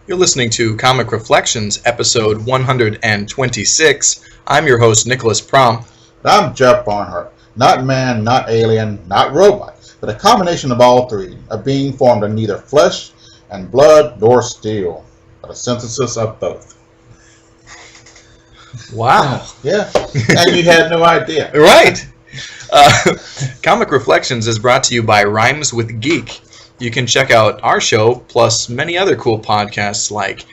You're listening to Comic Reflections, episode 126. I'm your host, Nicholas Prom. I'm Jeff Barnhart. Not man, not alien, not robot, but a combination of all three, a being formed of neither flesh and blood nor steel, but a synthesis of both. Wow. Yeah, and you had no idea. Right. Comic Reflections is brought to you by Rhymes with Geek. You can check out our show, plus many other cool podcasts like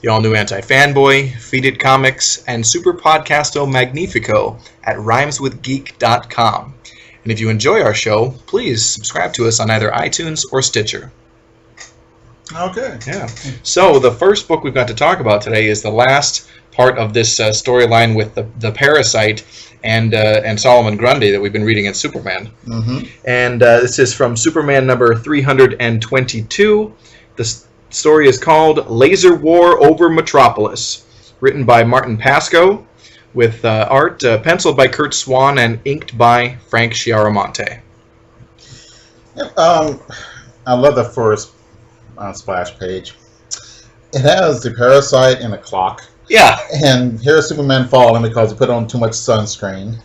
the all-new Anti-Fanboy, Feed It Comics, and Super Podcasto Magnifico at rhymeswithgeek.com. And if you enjoy our show, please subscribe to us on either iTunes or Stitcher. Okay. Yeah. So the first book we've got to talk about today is the last part of this storyline with the Parasite and Solomon Grundy that we've been reading in Superman. Mm-hmm. And this is from Superman number 322. The story is called Laser War Over Metropolis, written by Martin Pasco, with art penciled by Curt Swan and inked by Frank Chiaramonte. I love the first splash page. It has the Parasite in a clock. Yeah. And here's Superman falling because he put on too much sunscreen.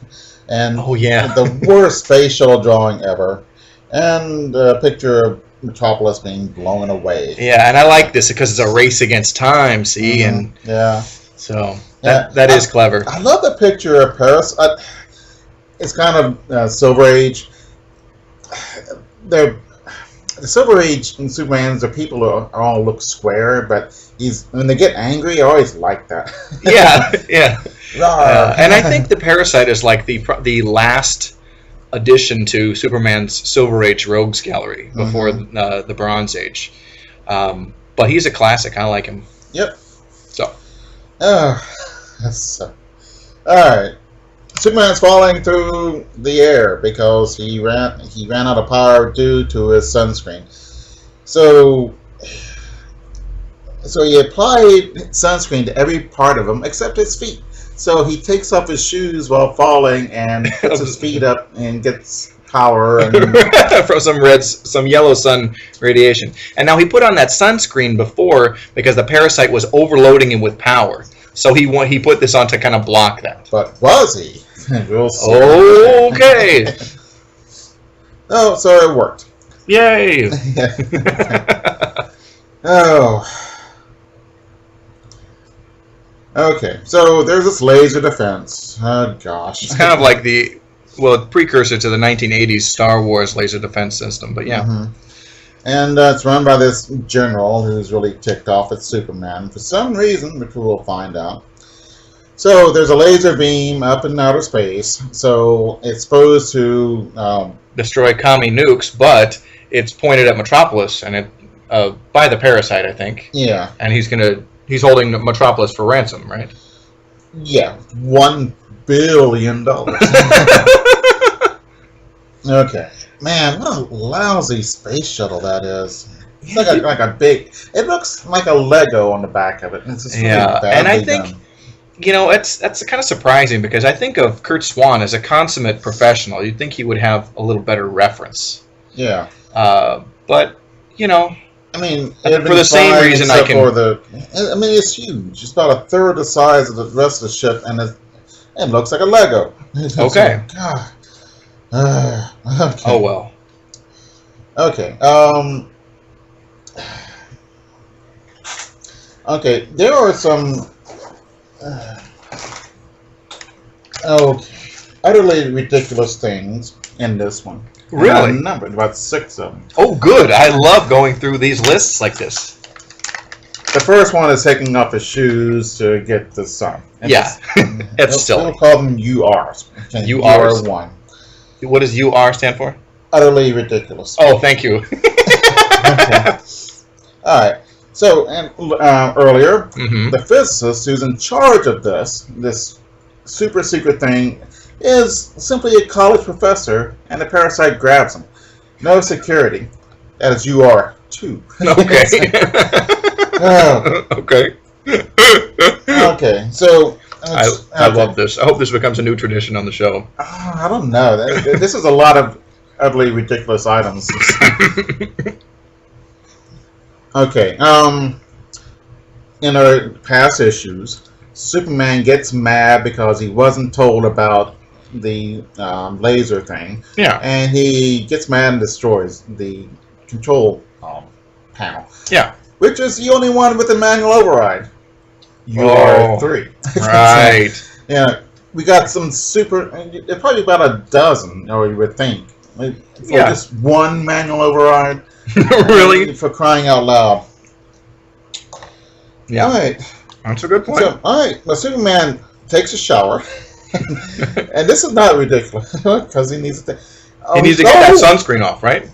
And oh, yeah. The worst space shuttle drawing ever. And a picture of Metropolis being blown away. Yeah, and I like this because it's a race against time, see? Mm-hmm. And yeah. So that is clever. I love the picture of Parasite. It's kind of Silver Age. The Silver Age in Superman's, the people all look square, but when they get angry, I always like that. Yeah. And I think the Parasite is like the last addition to Superman's Silver Age Rogues Gallery before the Bronze Age. But he's a classic. I like him. Yep. So. All right. Superman's falling through the air because he ran out of power due to his sunscreen. So he applied sunscreen to every part of him except his feet. So he takes off his shoes while falling and puts his feet up and gets power and from some yellow sun radiation. And now he put on that sunscreen before because the Parasite was overloading him with power. So he put this on to kind of block that. But was he? We'll see. Okay. Oh, so it worked. Yay. Oh. Okay, so there's this laser defense. Oh, gosh. It's kind of like the precursor to the 1980s Star Wars laser defense system, but yeah. Mm-hmm. And it's run by this general who's really ticked off at Superman for some reason, which we'll find out. So there's a laser beam up in outer space, so it's supposed to destroy commie nukes, but it's pointed at Metropolis and it by the Parasite, I think. Yeah. And he's holding Metropolis for ransom, right? Yeah, $1 billion. Okay. Man, what a lousy space shuttle that is. It's like a big... It looks like a Lego on the back of it. It's just really badly and I think, done. That's kind of surprising because I think of Curt Swan as a consummate professional. You'd think he would have a little better reference. Yeah. But, I mean, for the same reason I can... it's huge. It's about a third the size of the rest of the ship, and it looks like a Lego. Okay. God. Okay. Oh, well. Okay. Okay, there are some... utterly ridiculous things in this one. Really? Numbered about 6 of them. Oh, good. I love going through these lists like this. The first one is taking off his shoes to get the sun. It's silly. We'll call them URs. Okay, URs? UR1. What does UR stand for? Utterly ridiculous. Oh, thank you. Okay. All right. So, earlier, Mm-hmm. the physicist who's in charge of this super secret thing is simply a college professor, and the Parasite grabs him. No security. That is UR2. Okay. Okay. Okay, so... I love this. I hope this becomes a new tradition on the show. I don't know. This is a lot of utterly ridiculous items. Okay. in our past issues, Superman gets mad because he wasn't told about the laser thing. Yeah. And he gets mad and destroys the control panel. Yeah. Which is the only one with a manual override. You Oh, are 3. Right. So, yeah. We got some probably about a dozen, or you would think. For just one manual override. Really? For crying out loud. Yeah. All right. That's a good point. So, all right. Well, Superman takes a shower. And this is not ridiculous. Because he needs to... He needs to get that sunscreen off, right?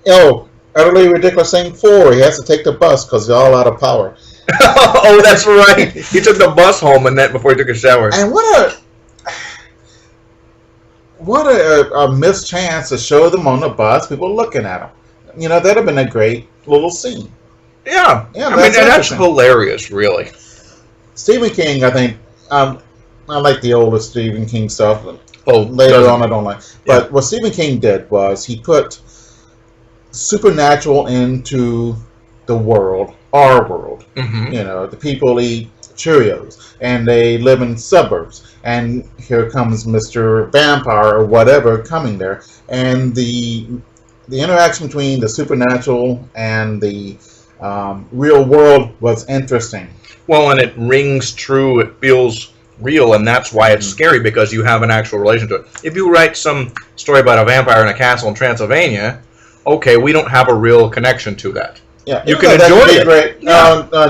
Oh, utterly ridiculous thing 4. He has to take the bus because they're all out of power. Oh, that's right. He took the bus home and then before he took a shower. And what a missed chance to show them on the bus, people looking at them. You know, that'd have been a great little scene. Yeah. Yeah, I mean, that's hilarious, really. Stephen King, I think, I like the older Stephen King stuff. Oh, later on, I don't like. But what Stephen King did was he put supernatural into the world, our world. Mm-hmm. You know, the people eat Cheerios and they live in suburbs, and here comes Mr. Vampire or whatever coming there, and the interaction between the supernatural and the real world was interesting. Well, and it rings true. It feels real, and that's why it's scary, because you have an actual relation to it. If you write some story about a vampire in a castle in Transylvania, okay, we don't have a real connection to that. Yeah, you can enjoy it. Great.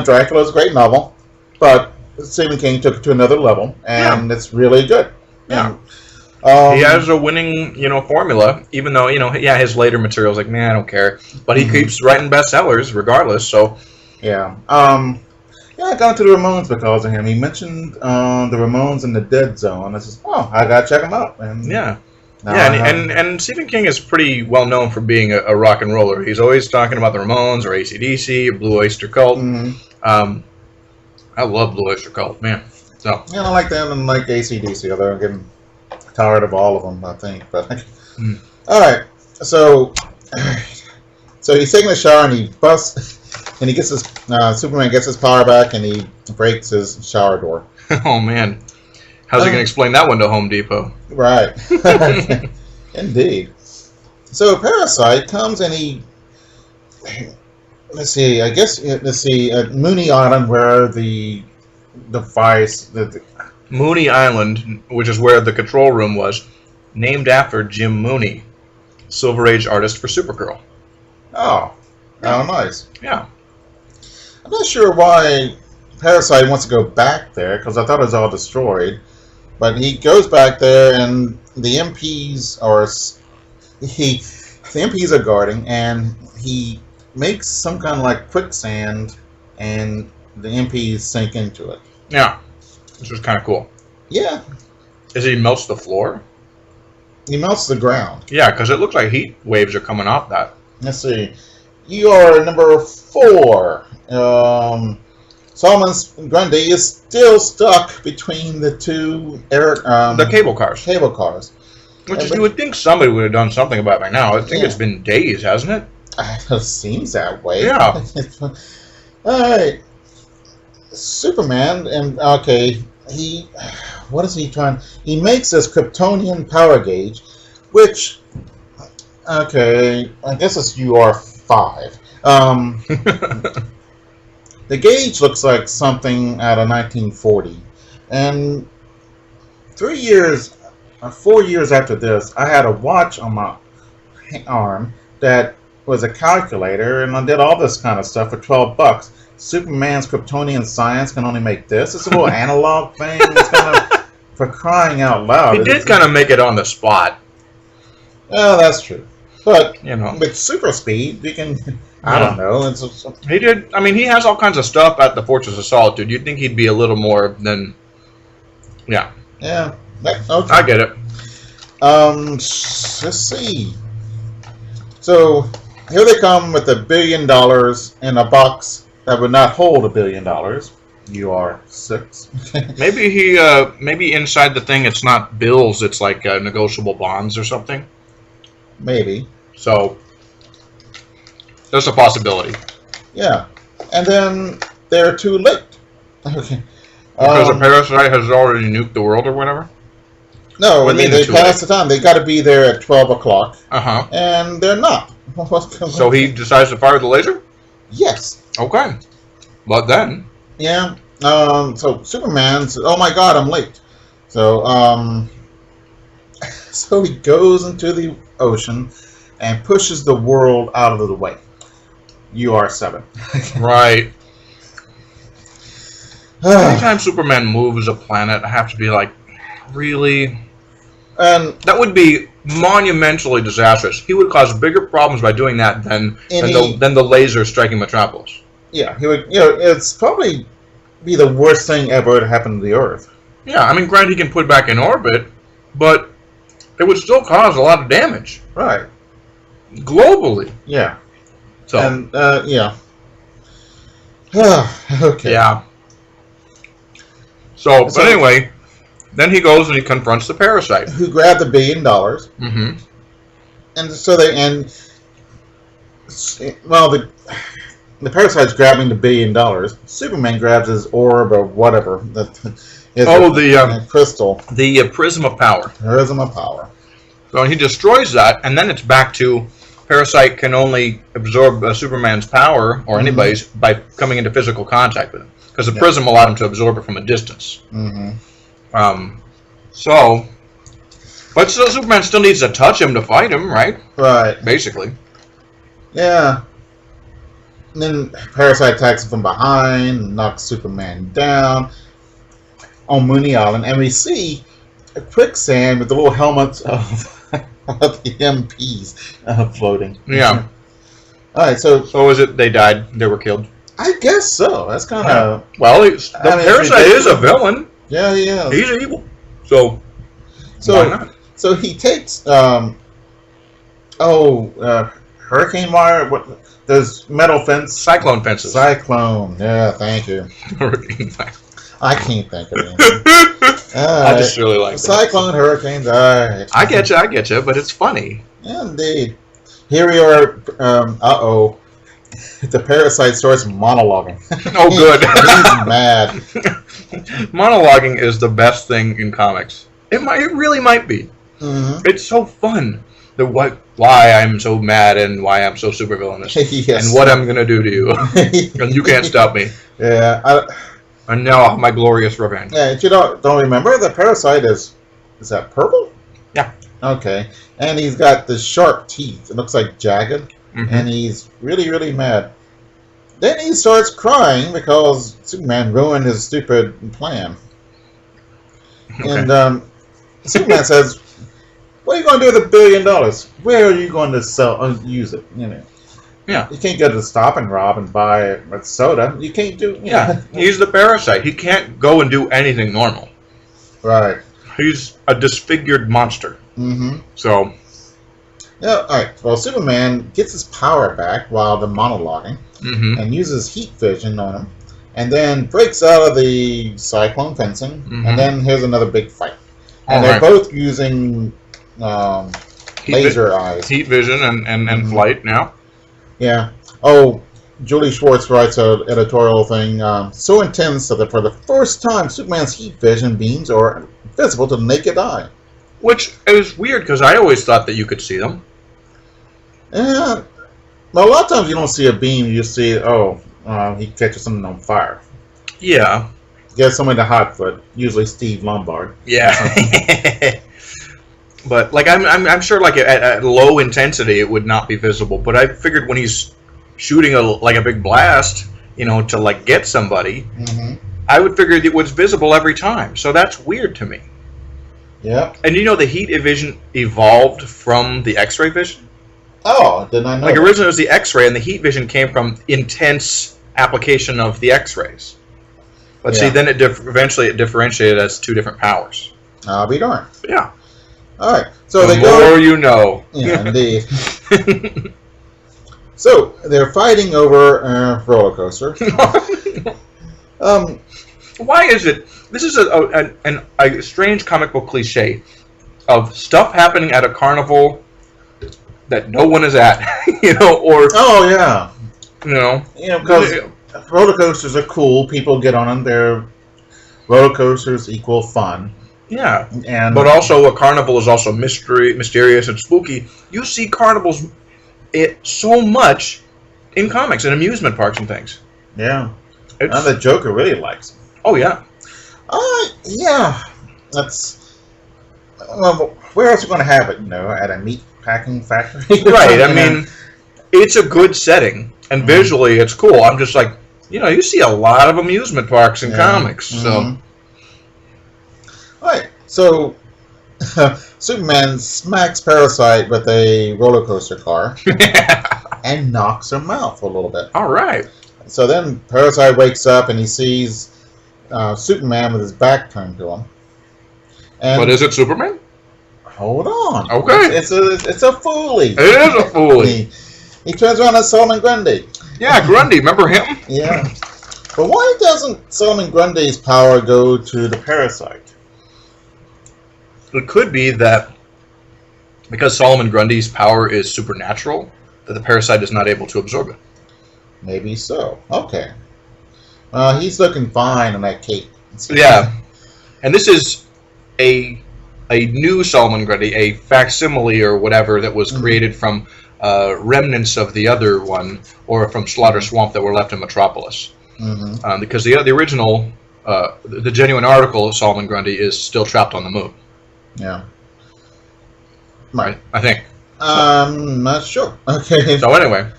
Dracula's a great novel, but Stephen King took it to another level, and it's really good. Yeah. And, he has a winning, formula, even though, his later material's like, man, I don't care. But he keeps writing bestsellers regardless, so. Yeah. I got into the Ramones because of him. He mentioned the Ramones in the Dead Zone. I said, I gotta check them out. And and Stephen King is pretty well known for being a rock and roller. He's always talking about the Ramones or AC/DC or Blue Oyster Cult. Mm-hmm. I love Blue Oyster Cult, man. So I like them and like AC/DC, although I'm getting tired of all of them, I think. But all right, so he's taking a shower and he busts. And he gets his Superman gets his power back, and he breaks his shower door. Oh man, how's he gonna explain that one to Home Depot? Right, indeed. So Parasite comes and he, at Mooney Island, where the device, Mooney Island, which is where the control room was, named after Jim Mooney, Silver Age artist for Supergirl. Oh, nice. Yeah. I'm not sure why Parasite wants to go back there, because I thought it was all destroyed. But he goes back there, and the MPs are guarding, and he makes some kind of like quicksand, and the MPs sink into it. Yeah, which was kind of cool. Yeah. Is he melts the floor? He melts the ground. Yeah, because it looks like heat waves are coming off that. Let's see. You are number 4. Solomon Grundy is still stuck between the two the cable cars. Cable cars. You would think somebody would have done something about it by now. I think it's been days, hasn't it? It seems that way. Yeah. All right. Superman, and what is he trying? He makes this Kryptonian power gauge, which, I guess it's UR5. The gauge looks like something out of 1940, and 4 years after this, I had a watch on my arm that was a calculator, and I did all this kind of stuff for $12. Superman's Kryptonian science can only make this. It's a little analog thing. It's kind of, for crying out loud. He did kind of make it on the spot. Well, that's true. But with super speed, you can. I don't know. He did. I mean, he has all kinds of stuff at the Fortress of Solitude. You'd think he'd be a little more than. Yeah. Yeah. Okay. I get it. Let's see. So here they come with $1 billion in a box that would not hold $1 billion. You are 6. Maybe inside the thing it's not bills. It's like negotiable bonds or something. Maybe. So there's a possibility. Yeah. And then they're too late. Okay. Because a parasite has already nuked the world or whatever? No, What do you mean they too passed late? the time. They got to be there at 12 o'clock, Uh-huh. and they're not. So he decides to fire the laser? Yes. Okay. But then... Yeah. So Superman says, "Oh my God, I'm late." So so he goes into the ocean and pushes the world out of the way. You are 7. Right. Anytime Superman moves a planet, I have to be like, really? And That would be monumentally disastrous. He would cause bigger problems by doing that than the laser striking Metropolis. yeah, he would. It's probably be the worst thing ever to happen to the Earth. Yeah, I mean, granted, he can put it back in orbit, but it would still cause a lot of damage Right. globally. Yeah. So, And yeah. Okay. yeah. So, but anyway, then he goes and he confronts the parasite. Who grabbed $1 billion? Mm-hmm. And so the parasite's grabbing the $1 billion. Superman grabs his orb or whatever. The crystal. The prism of power. Prism of power. So he destroys that, and then it's back to Parasite can only absorb Superman's power, or anybody's, by coming into physical contact with him. Because the prism allowed him to absorb it from a distance. Mm-hmm. But still, Superman still needs to touch him to fight him, right? Right. Basically. Yeah. And then Parasite attacks him from behind, knocks Superman down on Mooney Island, and we see a quicksand with the little helmets of the MPs floating. Yeah. All right, so is it they died? They were killed? I guess so. That's kind of... Well, Parasite is a villain. Yeah, he is. He's evil. So why not? So he takes... Hurricane wire? What? There's metal fence. Cyclone fences. Cyclone. Yeah, thank you. Hurricane. I can't think of anything. I just really like that. Cyclone, hurricanes. All right. I get you, but it's funny. Indeed. Here we are. The parasite starts monologuing. Oh, good. He's mad. Monologuing is the best thing in comics. It really might be. Mm-hmm. It's so fun. Why I'm so mad and why I'm so super villainous. Yes. And what I'm gonna do to you. And you can't stop me. Yeah. And now I'll have my glorious revenge. Yeah. You don't remember the parasite is that purple? Yeah. Okay. And he's got the sharp teeth. It looks like jagged. Mm-hmm. And he's really, really mad. Then he starts crying because Superman ruined his stupid plan. Okay. And Superman says, "What are you going to do with $1 billion? Where are you going to use it? Yeah. You can't go to the Stop and Rob and buy a soda. You can't do. Yeah. He's the parasite. He can't go and do anything normal. Right. He's a disfigured monster. Mm-hmm. So. Yeah. All right. Well, Superman gets his power back while they're monologuing, and uses heat vision on him, and then breaks out of the cyclone fencing, and then here's another big fight. And they're both using laser eyes. Heat vision and flight now. Yeah. Oh, Julie Schwartz writes an editorial thing. So intense that for the first time, Superman's heat vision beams are visible to the naked eye. Which is weird because I always thought that you could see them. Yeah. Well, a lot of times you don't see a beam. You see, he catches something on fire. Yeah. Gets somebody to hot foot. Usually Steve Lombard. Yeah. But like I'm sure like at low intensity it would not be visible. But I figured when he's shooting a big blast, to like get somebody, I would figure it was visible every time. So that's weird to me. Yeah. And the heat vision evolved from the X-ray vision. Oh, didn't I know? Like originally it was the X-ray, and the heat vision came from intense application of the X-rays. But see, then eventually it differentiated as two different powers. I'll be darned. Yeah. All right. So the more you know. Yeah, indeed. So they're fighting over a roller coaster. Why is it? This is a strange comic book cliche of stuff happening at a carnival that no one is at, or oh yeah, because roller coasters are cool. People get on them. They're roller coasters equal fun. Yeah, And but also a carnival is also mysterious and spooky. You see carnivals so much in comics and amusement parks and things. yeah, and the Joker really likes them. Oh yeah. Yeah. That's where else are we going to have it? At a meat packing factory, Right. I mean, it's a good setting, and visually it's cool. I'm just like, you see a lot of amusement parks in comics, so. Right. So, Superman smacks Parasite with a roller coaster car and knocks him out for a little bit. All right. So then Parasite wakes up and he sees Superman with his back turned to him. And But is it Superman? hold on. Okay. It's a foolie. It is a foolie. He turns around as Solomon Grundy. Yeah, Grundy. Remember him? Yeah. But why doesn't Solomon Grundy's power go to the Parasite? It could be that because Solomon Grundy's power is supernatural, that the parasite is not able to absorb it. Maybe so. Okay. He's looking fine in that cape. Yeah. And this is a new Solomon Grundy, a facsimile or whatever that was created from remnants of the other one, or from Slaughter Swamp that were left in Metropolis. Mm-hmm. Because the original, the genuine article of Solomon Grundy is still trapped on the moon. Yeah. Right. I think. I'm not sure. Okay. So anyway.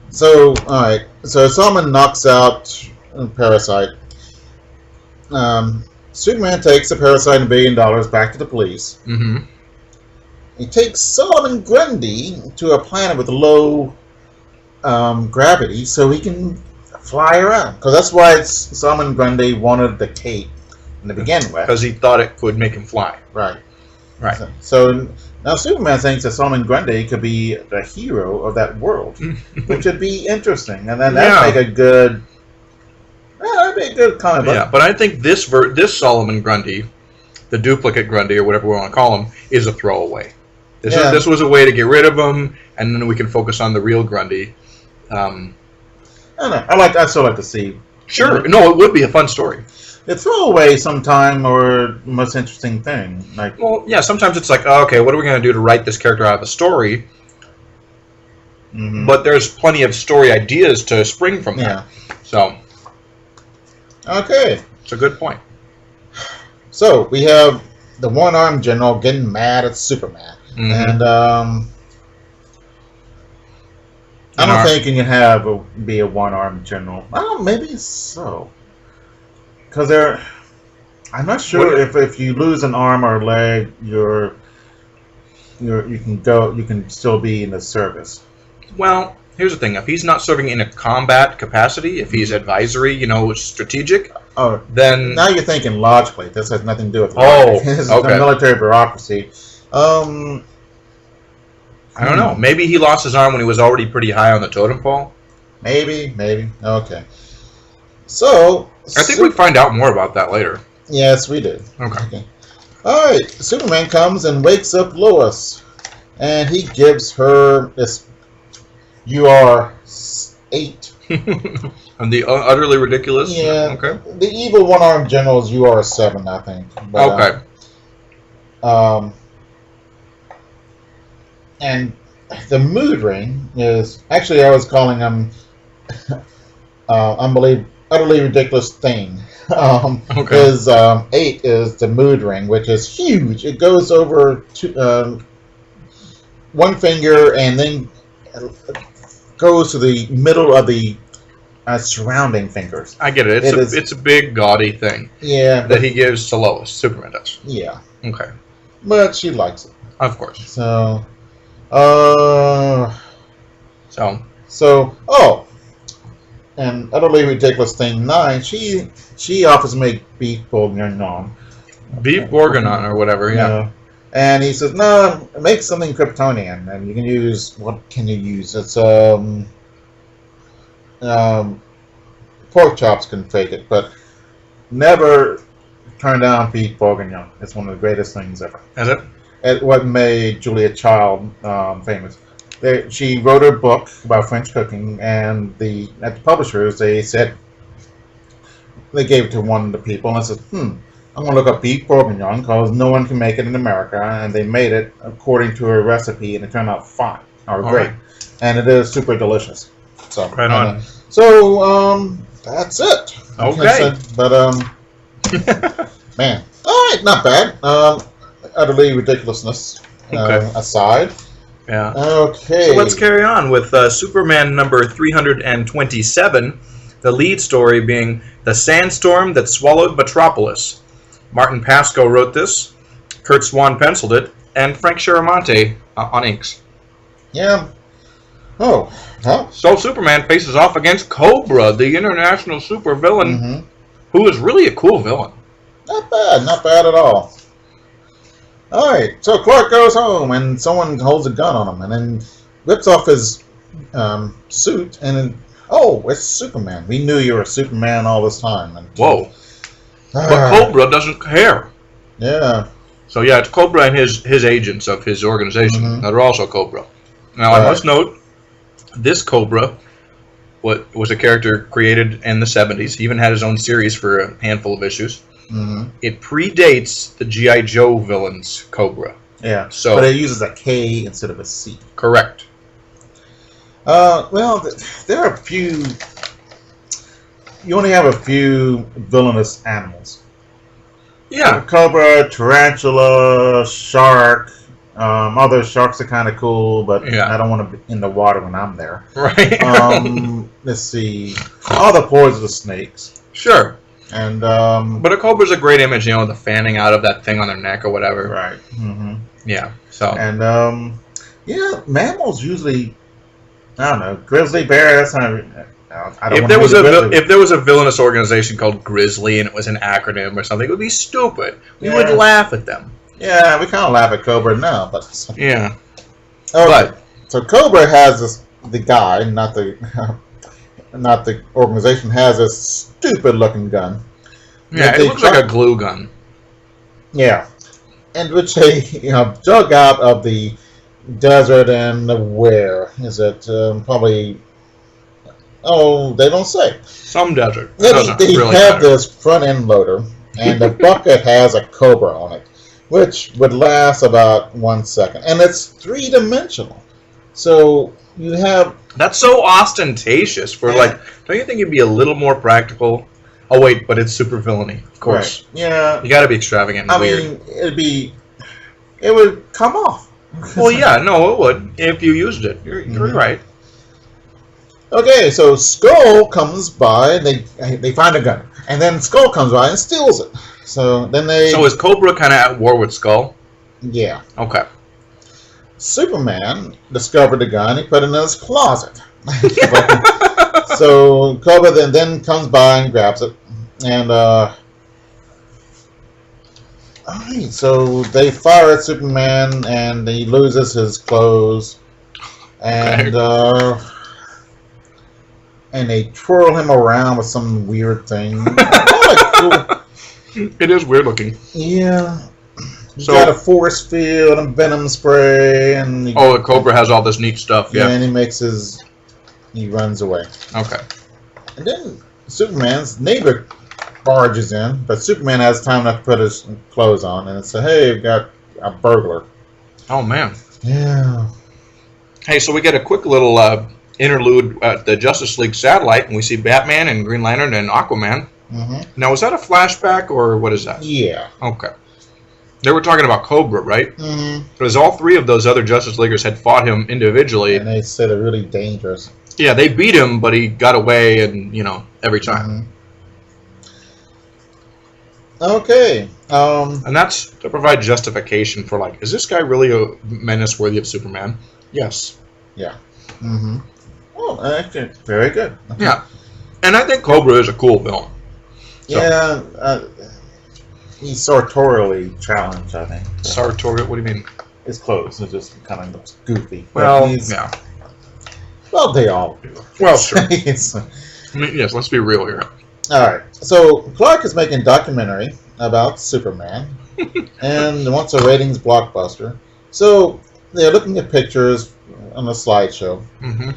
So, alright. So Solomon knocks out Parasite. Superman takes the Parasite and $1 billion back to the police. Mm-hmm. He takes Solomon Grundy to a planet with low gravity so he can fly around. Because that's why Solomon Grundy wanted the cape to begin with. Because he thought it would make him fly. Right. Right. So now Superman thinks that Solomon Grundy could be the hero of that world, which would be interesting. And then that'd make a good... that'd be a good comic book. Yeah, but I think this Solomon Grundy, the duplicate Grundy, or whatever we want to call him, is a throwaway. This was a way to get rid of him, and then we can focus on the real Grundy. I don't know. I'd still like to see. Sure. No, it would be a fun story. The throwaway sometime or most interesting thing. Well, yeah, sometimes it's like, oh, okay, what are we going to do to write this character out of a story? Mm-hmm. But there's plenty of story ideas to spring from that. So. Okay. It's a good point. So, we have the one-armed general getting mad at Superman. Mm-hmm. And, I don't think you can be a one-armed general. I don't know, maybe so. Because I'm not sure if you lose an arm or a leg, you can still be in the service. Well, here's the thing: if he's not serving in a combat capacity, if he's advisory, strategic, then now you're thinking logically. This has nothing to do with this is the military bureaucracy. I don't know. Maybe he lost his arm when he was already pretty high on the totem pole. Maybe. Okay. So I think we find out more about that later. Yes, we do. Okay. All right. Superman comes and wakes up Lois, and he gives her this. You are 8. And the utterly ridiculous. Yeah. Okay. The evil one-armed general is you are 7, I think. But, okay. And the mood ring is actually I was calling him utterly ridiculous thing. Because 8 is the mood ring, which is huge. It goes over one finger and then goes to the middle of the surrounding fingers. I get it. It's a big gaudy thing. Yeah. That he gives to Lois. Superman does. Yeah. Okay. But she likes it. Of course. So. And utterly ridiculous thing 9. She offers to make beef bourguignon. Beef bourguignon or whatever. Yeah. And he says, no, make something Kryptonian, and you can use what can you use? It's pork chops can fake it, but never turn down beef bourguignon. It's one of the greatest things ever. Is it? What made Julia Child famous. she wrote her book about French cooking, and at the publishers they said they gave it to one of the people, and I said, I'm going to look up beef bourguignon because no one can make it in America, and they made it according to her recipe, and it turned out fine, or great, and it is super delicious. So right on. That's it. Okay. But man, all right, not bad. Utterly ridiculousness aside. Yeah. Okay. So let's carry on with Superman number 327. The lead story being The Sandstorm That Swallowed Metropolis. Martin Pasco wrote this, Kurt Swan penciled it, and Frank Chiaramonte on inks. Yeah. Oh. Huh? So Superman faces off against Cobra, the international supervillain, who is really a cool villain. Not bad at all. All right, so Clark goes home, and someone holds a gun on him, and then rips off his suit, and then, it's Superman. We knew you were Superman all this time. And, whoa. But Cobra doesn't care. Yeah. So yeah, it's Cobra and his agents of his organization that are also Cobra. Now I must note, this Cobra was a character created in the 70s. He even had his own series for a handful of issues. It predates the G.I. Joe villains Cobra. Yeah, so, but it uses a K instead of a C. Correct. Well, there are a few... You only have a few villainous animals. Yeah. Cobra, tarantula, shark. Other sharks are kind of cool, but I don't want to be in the water when I'm there. Right. Let's see. All the poisonous snakes. Sure. And but a cobra's a great image, the fanning out of that thing on their neck or whatever. Right. Yeah. So. And mammals usually, I don't know, grizzly bear. That's not. If there was a villainous organization called Grizzly and it was an acronym or something, it would be stupid. We would laugh at them. Yeah, we kind of laugh at Cobra now, but yeah. Okay. So Cobra has the guy, not the organization, has a stupid-looking gun. Yeah, it looks like a glue gun. Yeah, and which they dug out of the desert, and where is it? Probably. Oh, they don't say. Some desert. They really have this front-end loader, and the bucket has a Cobra on it, which would last about 1 second, and it's 3-dimensional. So you have. That's so ostentatious for don't you think it'd be a little more practical? Oh wait, but it's super villainy, of course. Right. Yeah. You got to be extravagant and weird. I mean, it would come off. Well, yeah, no, it would if you used it. You're right. Okay, so Skull comes by, and they find a gun, and then Skull comes by and steals it. So then they. So is Cobra kind of at war with Skull? Yeah. Okay. Superman discovered the gun. He put it in his closet. So Cobra then comes by and grabs it, and so they fire at Superman, and he loses his clothes, and and they twirl him around with some weird thing. It is weird looking. Yeah. He's got a force field and venom spray, and the Cobra has all this neat stuff. Yeah, and he runs away. Okay. And then Superman's neighbor barges in, but Superman has time enough to put his clothes on, and say, "Hey, we've got a burglar." Oh man. Yeah. Hey, so we get a quick little interlude at the Justice League satellite, and we see Batman and Green Lantern and Aquaman. Now, is that a flashback or what is that? Yeah. Okay. They were talking about Cobra, right? Because all three of those other Justice Leaguers had fought him individually. And they said they're really dangerous. Yeah, they beat him, but he got away, and every time. Okay. And that's to provide justification for is this guy really a menace worthy of Superman? Yes. Yeah. Oh, actually, very good. Yeah, and I think Cobra is a cool villain. So. Yeah. He's sartorially challenged, I think. Sartorial? What do you mean? His clothes. It just kind of looks goofy. Well, yeah. Well, they all do. Well, sure. Yes, let's be real here. All right. So Clark is making a documentary about Superman and wants a ratings blockbuster. So they're looking at pictures on a slideshow. Mm-hmm.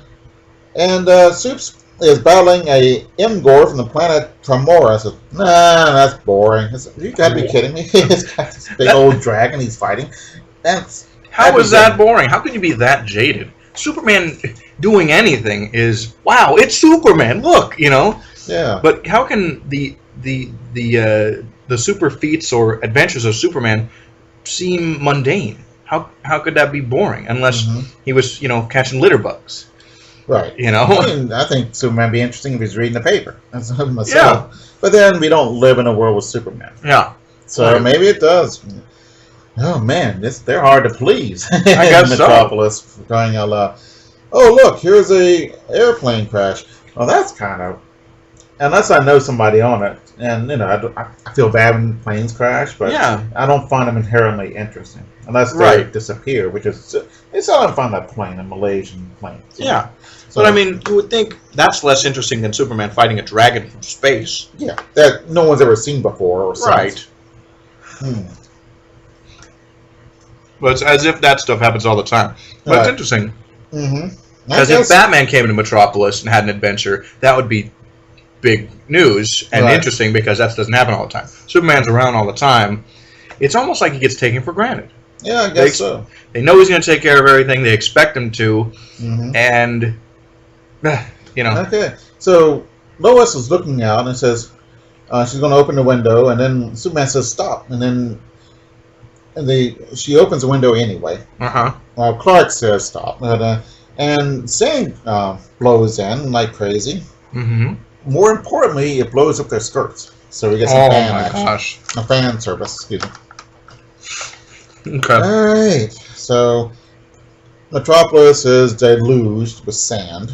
And Soups is battling a Mgor from the planet Tremora. I said, nah, that's boring. You gotta be kidding me. He's got this big old dragon he's fighting. How is that boring? How can you be that jaded? Superman doing anything is, wow, it's Superman. Look, Yeah. But how can the super feats or adventures of Superman seem mundane? How could that be boring unless he was catching litter bugs? Right. I think Superman would be interesting if he's reading the paper. That's myself. Yeah. But then we don't live in a world with Superman. Yeah. So maybe it does. Oh man, they're hard to please. I guess Metropolis, for crying out loud. Oh look, here's a airplane crash. Well, that's kind of, unless I know somebody on it, and I feel bad when planes crash, but I don't find them inherently interesting unless they disappear, which is it's not fun that plane, a Malaysian plane. Yeah. So, but I mean, you would think that's less interesting than Superman fighting a dragon from space. Yeah, that no one's ever seen before or since. Right. But it's as if that stuff happens all the time. But it's interesting. Because if Batman came into Metropolis and had an adventure, that would be big news and interesting because that doesn't happen all the time. Superman's around all the time. It's almost like he gets taken for granted. Yeah, I guess so. They know he's going to take care of everything. They expect him to. And, Okay. So Lois is looking out and says she's going to open the window, and then Superman says stop. And then she opens the window anyway. Well, Clark says stop. And sand blows in like crazy. More importantly, it blows up their skirts. So we get some fan action. A fan service, excuse me. Okay. Alright. So Metropolis is deluged with sand.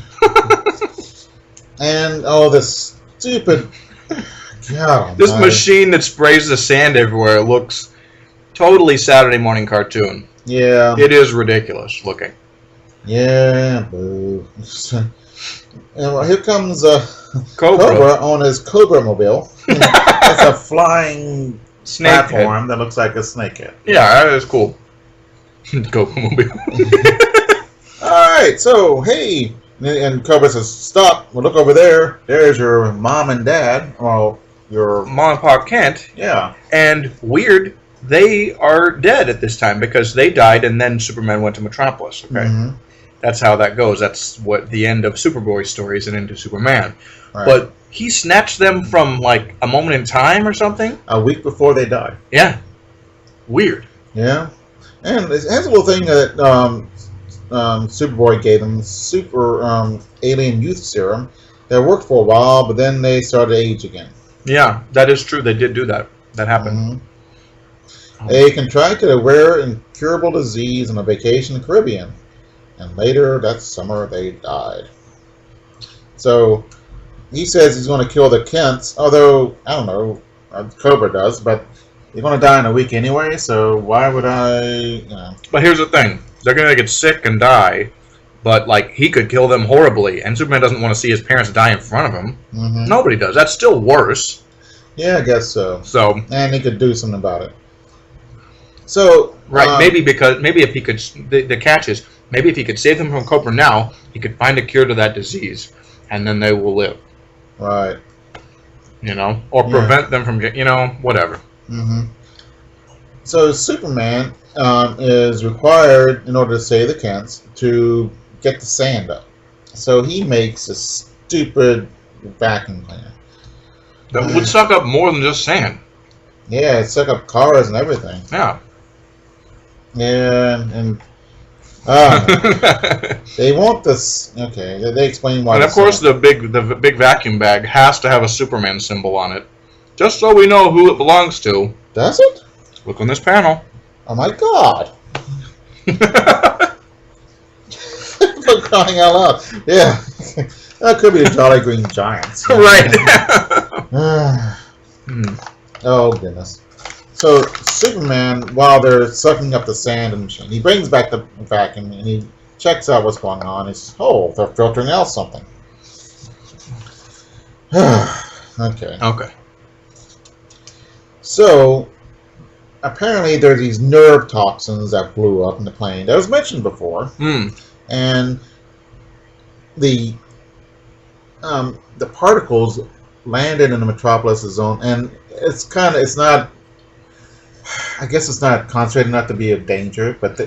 And this stupid this machine that sprays the sand everywhere looks totally Saturday morning cartoon. Yeah. It is ridiculous looking. Yeah, boo. And here comes Cobra on his Cobra mobile. It's a flying snake platform that looks like a snake head. Yeah, that is cool. Cobra mobile. Alright, so, hey. And Cobra says, stop. Well, look over there. There's your mom and dad. Well, your Mom and Pop Kent. Yeah. And weird, they are dead at this time because they died and then Superman went to Metropolis. Okay. That's how that goes. That's what the end of Superboy stories and into Superman. Right. But he snatched them from like a moment in time or something. A week before they died. Yeah. Weird. Yeah. And it has a little thing that Superboy gave them, super alien youth serum, that worked for a while, but then they started to age again. Yeah, that is true. They did do that. That happened. They contracted a rare incurable disease on a vacation in the Caribbean. And later that summer they died. So he says he's going to kill the Kents, although, I don't know, Cobra does, but you're going to die in a week anyway, so why would I, But here's the thing. They're going to get sick and die, but, like, he could kill them horribly, and Superman doesn't want to see his parents die in front of him. Nobody does. That's still worse. Yeah, I guess so. And he could do something about it. So, right, maybe if he could, the catch is, maybe if he could save them from Cobra now, he could find a cure to that disease, and then they will live. Right. Or prevent them from, whatever. So Superman is required, in order to save the Kents, to get the sand up. So he makes a stupid vacuum cleaner. That would suck up more than just sand. Yeah, it suck up cars and everything. Yeah. Yeah, and they want this. Okay, they explain why. And of course, the big vacuum bag has to have a Superman symbol on it, just so we know who it belongs to. Does it? Look on this panel. Oh my God! For crying out loud! Yeah, that could be a Jolly Green Giant. Right. Oh goodness. So Superman, while they're sucking up the sand in the machine, he brings back the vacuum and he checks out what's going on. He says, "Oh, they're filtering out something." Okay. So apparently there's these nerve toxins that blew up in the plane that was mentioned before. and the particles landed in the Metropolis zone, and it's not. I guess it's not concentrated enough to be a danger, but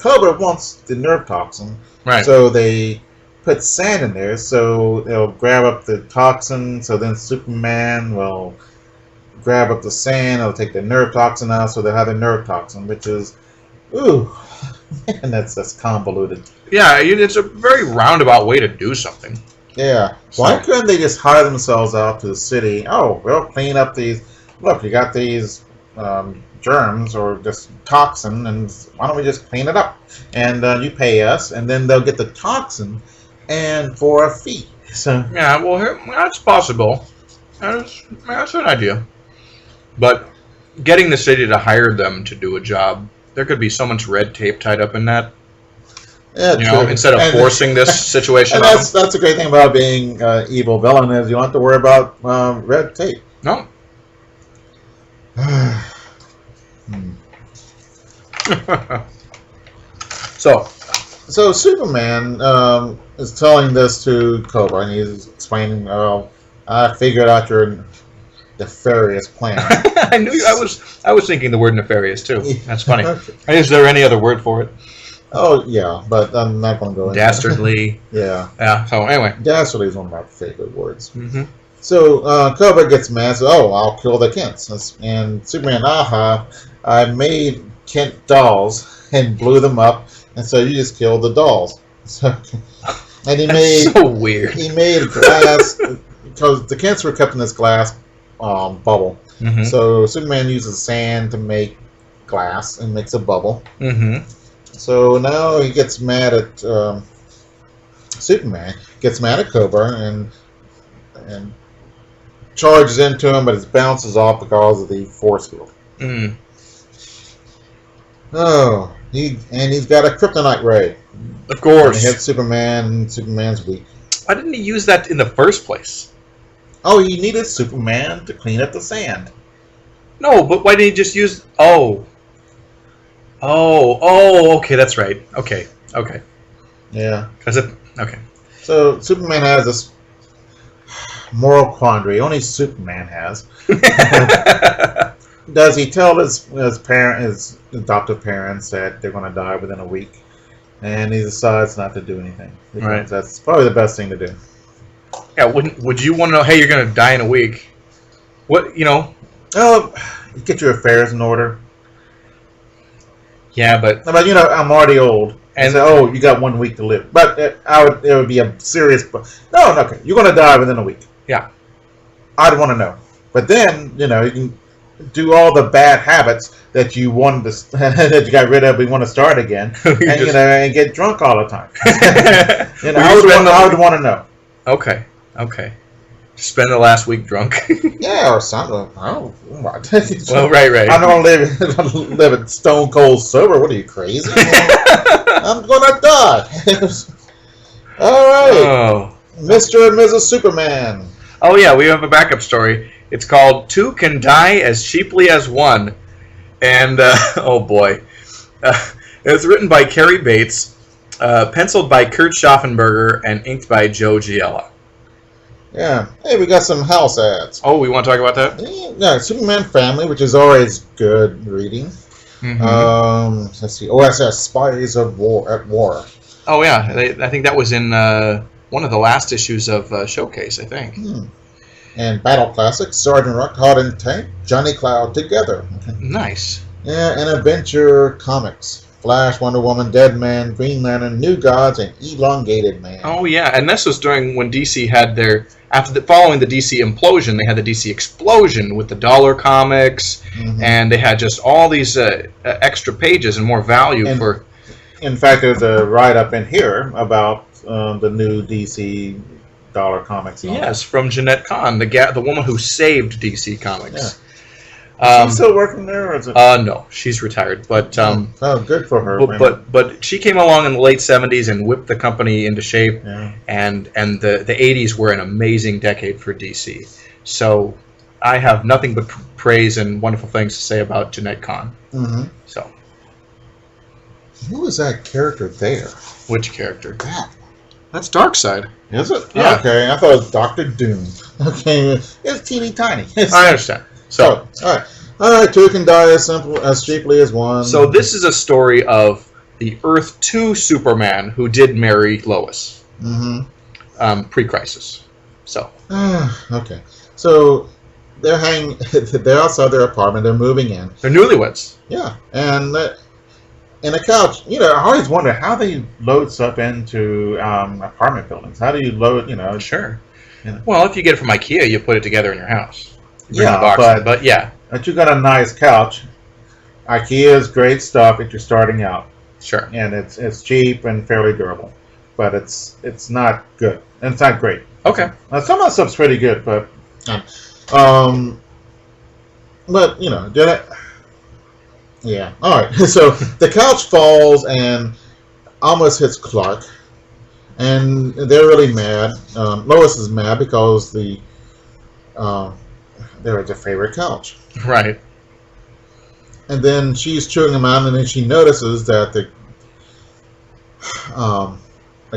Cobra wants the nerve toxin, Right. so they put sand in there, so they'll grab up the toxin. So then Superman will grab up the sand, it'll take the nerve toxin out, so they'll have the nerve toxin, which is, ooh, and that's convoluted. Yeah, it's a very roundabout way to do something. Yeah. Why couldn't they just hire themselves out to the city? Oh, we'll clean up these. Look, you got these germs or just toxin, and why don't we just clean it up? And you pay us, and then they'll get the toxin, and for a fee. So yeah, well, that's possible. That's an idea. But getting the city to hire them to do a job, there could be so much red tape tied up in that. yeah, Instead of forcing this situation and on that's a great thing about being evil villain is you don't have to worry about red tape. them. No. So Superman is telling this to Cobra, and he's explaining, "Oh, I figured out your nefarious plan." I knew I was thinking the word nefarious too. That's funny. Okay. Is there any other word for it? Oh yeah, but I'm not going to go into Dastardly. Yeah. Yeah. So anyway. Dastardly is one of my favorite words. Mm-hmm. So Cobra gets mad. So, oh, I'll kill the Kents. And Superman, I made Kent dolls and blew them up, and so you just killed the dolls. So, and he made so weird. He made glass because the Kents were kept in this glass bubble. Mm-hmm. So Superman uses sand to make glass and makes a bubble. Mm-hmm. So now he gets mad at Superman, gets mad at Cobra, and charges into him, but it bounces off because of the force field. Mm. Oh, he's got a kryptonite ray. Of course. And he hits Superman, and Superman's weak. Why didn't he use that in the first place? Oh, he needed Superman to clean up the sand. No, but why didn't he just use... okay, that's right. Okay. Yeah. Okay. So Superman has this moral quandary. Only Superman has. Does he tell his adoptive parents that they're going to die within a week? And he decides not to do anything. Right. That's probably the best thing to do. Yeah, would you want to know, hey, you're going to die in a week? What, Oh, get your affairs in order. Yeah, but... But, I'm already old. And say, oh, you got 1 week to live. But it would be a serious... No, okay, you're going to die within a week. Yeah. I'd want to know. But then, you can do all the bad habits that you wanted to, that you got rid of, we want to start again, and and get drunk all the time. I would want to know. Okay. Spend the last week drunk. Yeah, or something. Oh, well, right. I don't live it stone cold sober. What are you, crazy? I'm gonna die. All right, Oh. Mr. and Mrs. Superman. Oh yeah, we have a backup story. It's called "Two Can Die as Cheaply as One," and oh boy, it's written by Cary Bates, penciled by Kurt Schaffenberger, and inked by Joe Giella. Yeah. Hey, we got some house ads. Oh, we want to talk about that? Yeah, Superman Family, which is always good reading. Mm-hmm. Let's see. OSS Spies at War. Oh yeah, I think that was in one of the last issues of Showcase, I think. And Battle Classics, Sergeant Rock, Hot and Tank, Johnny Cloud together. Nice. Yeah, and Adventure Comics. Flash, Wonder Woman, Dead Man, Green Lantern, New Gods, and Elongated Man. Oh yeah, and this was during when DC had their following the DC implosion, they had the DC explosion with the dollar comics, and they had just all these extra pages and more value for. In fact, there's a write-up in here about the new DC dollar comics. Yes, from Jeanette Kahn, the woman who saved DC Comics. Yeah. Is she still working there? Or is it... No, she's retired. But oh, good for her. But she came along in the late '70s and whipped the company into shape. Yeah. And the '80s were an amazing decade for DC. So I have nothing but praise and wonderful things to say about Jeanette Kahn. Mm-hmm. So Who is that character there? Which character? That. That's Darkseid. Is it? Yeah. Okay, I thought it was Doctor Doom. Okay, it's teeny tiny. I understand. So, all right. Two can die as cheaply as one. So this is a story of the Earth 2 Superman who did marry Lois. Pre-crisis. So. Okay. So they're they're outside their apartment. They're moving in. They're newlyweds. Yeah, and in a couch. You know, I always wonder how they load stuff into apartment buildings. How do you load? You know. Sure. You know. Well, if you get it from IKEA, you put it together in your house. You bring Yeah, the box in, but yeah. But you got a nice couch. IKEA is great stuff if you're starting out. Sure. And it's cheap and fairly durable, but it's not good and it's not great. Okay. Now, some of the stuff's pretty good, but you know, did it? Yeah. All right. So the couch falls and almost hits Clark, and they're really mad. Lois is mad because they're their favorite couch. Right. And then she's chewing them out, and then she notices that the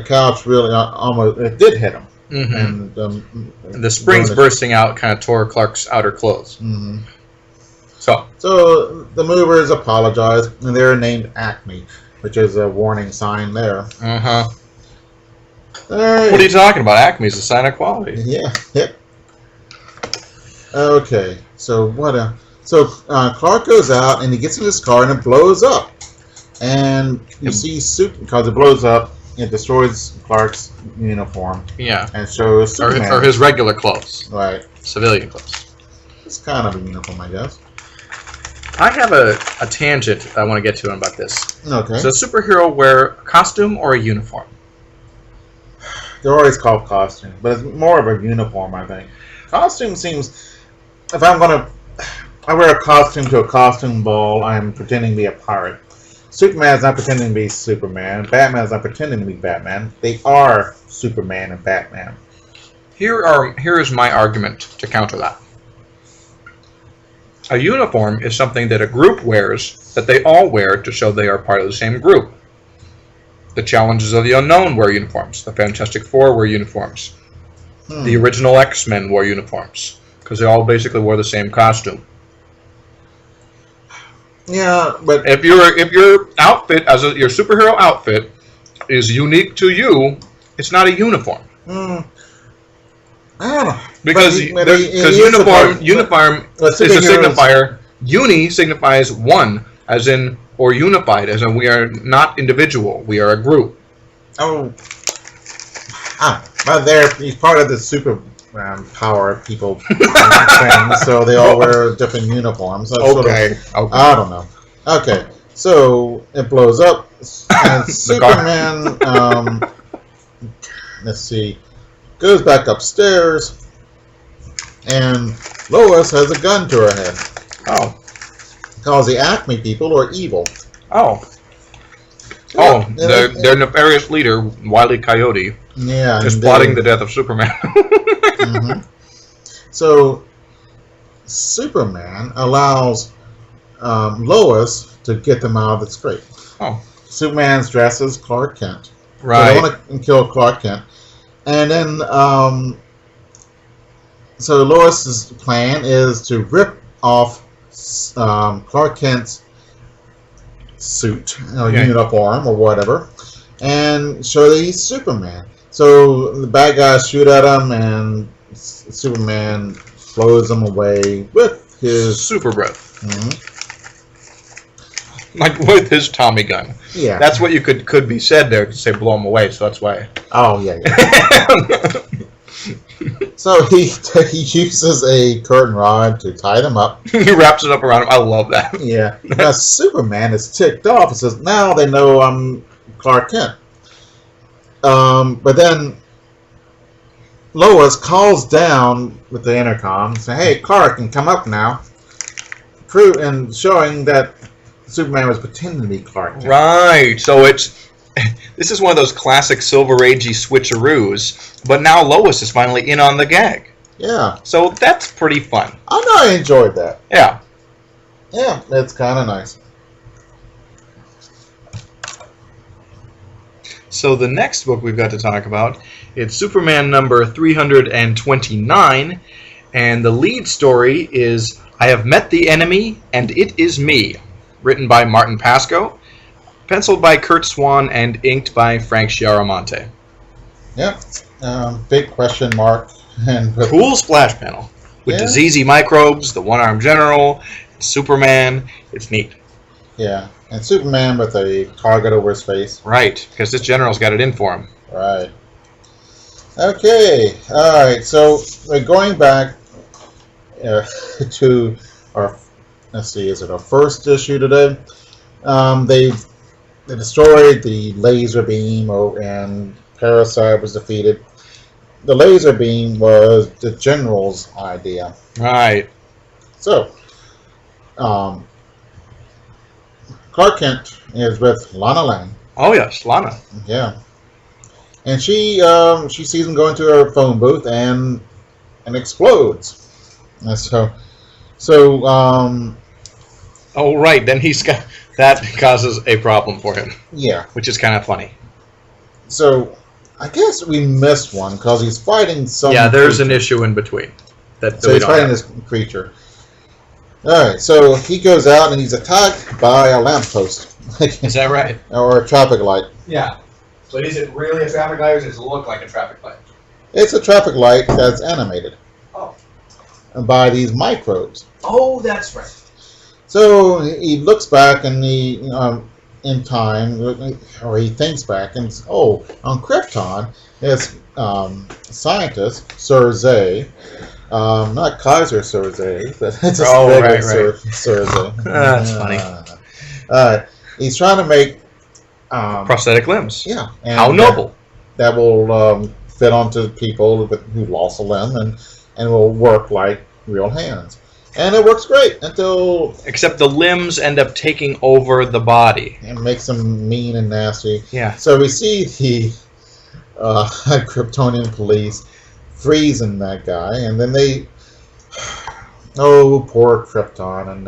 couch really almost it did hit him, and the springs bursting out kind of tore Clark's outer clothes. So the movers apologize, and they're named Acme, which is a warning sign there. Right. Right. What are you talking about? Acme is a sign of quality. Yeah. Yep. Okay. So Clark goes out and he gets in his car and it blows up, and you see because it blows up, it destroys Clark's uniform. Yeah. And shows Superman. Or his regular clothes. Right. Civilian clothes. It's kind of a uniform, I guess. I have a tangent I want to get to about this. Okay. Does a superhero wear a costume or a uniform? They're always called costume, but it's more of a uniform, I think. Costume seems... If I wear a costume to a costume ball, I'm pretending to be a pirate. Superman's not pretending to be Superman. Batman's not pretending to be Batman. They are Superman and Batman. Here is my argument to counter that. A uniform is something that a group wears, that they all wear to show they are part of the same group. The Challengers of the Unknown wear uniforms. The Fantastic Four wear uniforms. The original X-Men wore uniforms, because they all basically wore the same costume. Yeah, but if your outfit your superhero outfit is unique to you, it's not a uniform. I don't know. Because uniform is a signifier. Uni signifies one, as in, or unified, as in we are not individual, we are a group. But he's part of the super power people thing, so they all wear different uniforms. Okay. I don't know. Okay, so it blows up, and Superman, let's see, goes back upstairs, and Lois has a gun to her head. Oh. Because the Acme people are evil. Oh. Their nefarious leader, Wile E. Coyote, is plotting the death of Superman. So, Superman allows Lois to get them out of the scrape. Oh. Superman's dressed as Clark Kent. Right. So they want to kill Clark Kent. And then, so Lois's plan is to rip off Clark Kent's suit, uniform, or whatever, and show that he's Superman. So the bad guys shoot at him, and Superman blows them away with his super breath. Like with his Tommy gun. Yeah. That's what you could be said there to say blow him away, so that's why. Oh, yeah. So he uses a curtain rod to tie them up. He wraps it up around him. I love that. Yeah. Now Superman is ticked off. He says, now they know I'm Clark Kent. But then Lois calls down with the intercom, saying, hey, Clark can come up now. And showing that Superman was pretending to be Clark Kent. Right. So this is one of those classic Silver Agey switcheroos, but now Lois is finally in on the gag. Yeah. So that's pretty fun. I enjoyed that. Yeah. Yeah, it's kind of nice. So the next book we've got to talk about, it's Superman number 329, and the lead story is I Have Met the Enemy, and It Is Me, written by Martin Pasco, penciled by Kurt Swan, and inked by Frank Chiaramonte. Yep. Big question mark. And Cool splash panel with the ZZ Microbes, the One-Armed General, Superman. It's neat. Yeah, and Superman with a target over his face. Right, because this general's got it in for him. Right. Okay. All right. So we're going back to our. Let's see. Is it our first issue today? They destroyed the laser beam, and Parasite was defeated. The laser beam was the general's idea. Right. So, Clark Kent is with Lana Lang. Oh yes, Lana. Yeah, and she sees him go into her phone booth and explodes. And Oh right, then he's got that causes a problem for him. Yeah, which is kind of funny. So I guess we missed one because he's fighting some. Yeah, there's an issue in between. So he's fighting this creature. Alright, so he goes out and he's attacked by a lamppost. Is that right? Or a traffic light. Yeah. So is it really a traffic light or does it look like a traffic light? It's a traffic light that's animated. Oh. By these microbes. Oh, that's right. So he looks back and in time, or he thinks back and on Krypton, this scientist, Cersei, not Kaiser Cersei, but it's just regular Cersei. That's funny. He's trying to make prosthetic limbs. Yeah. How noble. That will fit onto people who lost a limb and will work like real hands. And it works great until... Except the limbs end up taking over the body. And makes them mean and nasty. Yeah. So we see the Kryptonian police freezing that guy, and then they... Oh, poor Krypton, and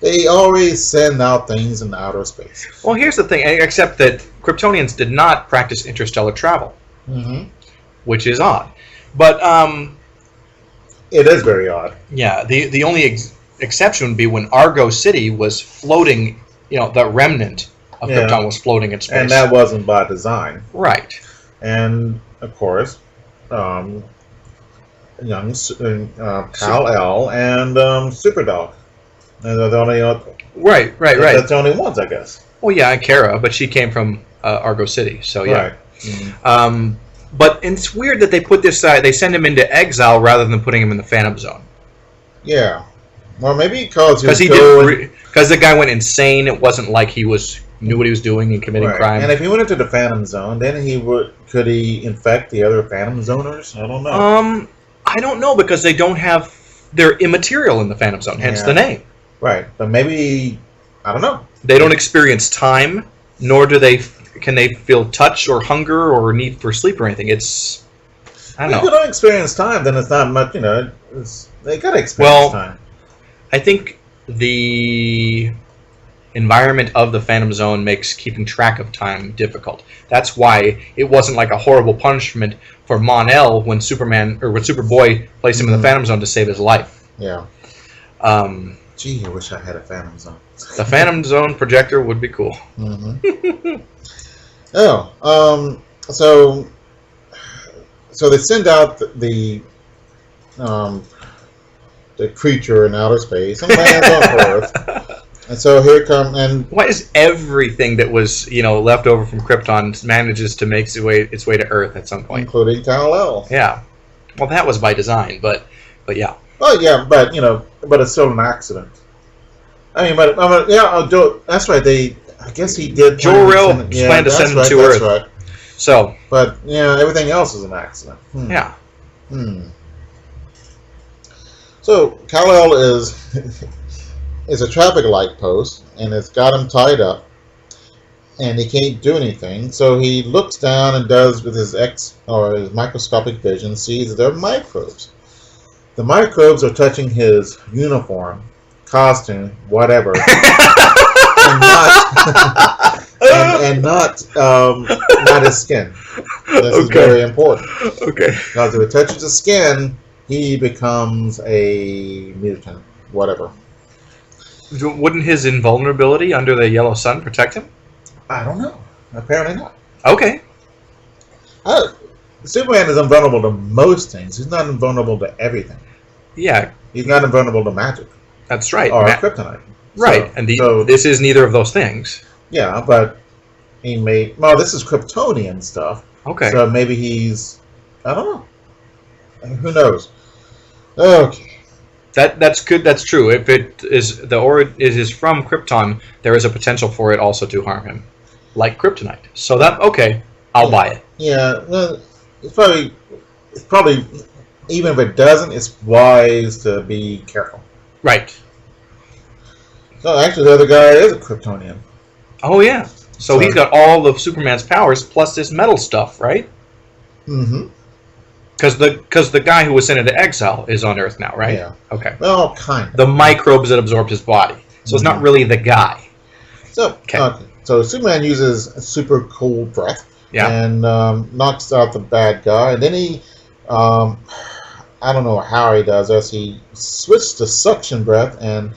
they always send out things in outer space. Well, here's the thing, except that Kryptonians did not practice interstellar travel. Mm-hmm. Which is odd. But, it is very odd. Yeah, the only exception would be when Argo City was floating, the remnant of Krypton was floating in space. And that wasn't by design. Right. And, of course, young Kal-El and Superdog. And they're the only... Right. That's the only ones, I guess. Well, yeah, and Kara, but she came from Argo City, so yeah. Right. Mm-hmm. But it's weird that they put this they send him into exile rather than putting him in the Phantom Zone. Yeah. Well, maybe because the guy went insane. It wasn't like he knew what he was doing and committing crime. And if he went into the Phantom Zone, then could he infect the other Phantom Zoners? I don't know. I don't know because they're immaterial in the Phantom Zone, hence the name. Right, but maybe I don't know. They don't experience time, nor can they feel touch or hunger or need for sleep or anything. I don't know. If you don't experience time, then it's not much. They gotta experience time. I think the environment of the Phantom Zone makes keeping track of time difficult. That's why it wasn't like a horrible punishment for Mon-El when Superboy placed him in the Phantom Zone to save his life. Yeah. Gee, I wish I had a Phantom Zone. The Phantom Zone projector would be cool. Mm-hmm. So they send out the creature in outer space and lands on Earth. And so here and why is everything that was left over from Krypton manages to make its way to Earth at some point, including Kal-El? Yeah, well that was by design, but yeah. Oh yeah, but it's still an accident. I mean, that's right. I guess he did. Jor-El planned to send him to Earth. Right. So, but everything else is an accident. Yeah. So Kal-El is a traffic light post, and it's got him tied up, and he can't do anything. So he looks down and does with his his microscopic vision, sees that there are microbes. The microbes are touching his uniform, costume, whatever, and not his skin. This is very important. Okay. Because if it touches the skin, he becomes a mutant, whatever. Wouldn't his invulnerability under the yellow sun protect him? I don't know. Apparently not. Okay. Superman is invulnerable to most things. He's not invulnerable to everything. Yeah. He's not invulnerable to magic. That's right. Or kryptonite. Right. This is neither of those things. Yeah, but he may... Well, this is Kryptonian stuff. Okay. So maybe he's... I don't know. Who knows? Okay. That's good. That's true. If it is is from Krypton, there is a potential for it also to harm him, like kryptonite. So I'll buy it. Yeah, well, it's probably even if it doesn't, it's wise to be careful. Right. So actually, the other guy is a Kryptonian. Oh yeah. So he's got all of Superman's powers plus this metal stuff, right? Mm-hmm. Because the guy who was sent into exile is on Earth now, right? Yeah. Okay. Well, kind of. The microbes that absorbed his body. So it's not really the guy. So so Superman uses super cold breath. Yeah. And knocks out the bad guy, and then he, I don't know how he does this. He switched to suction breath and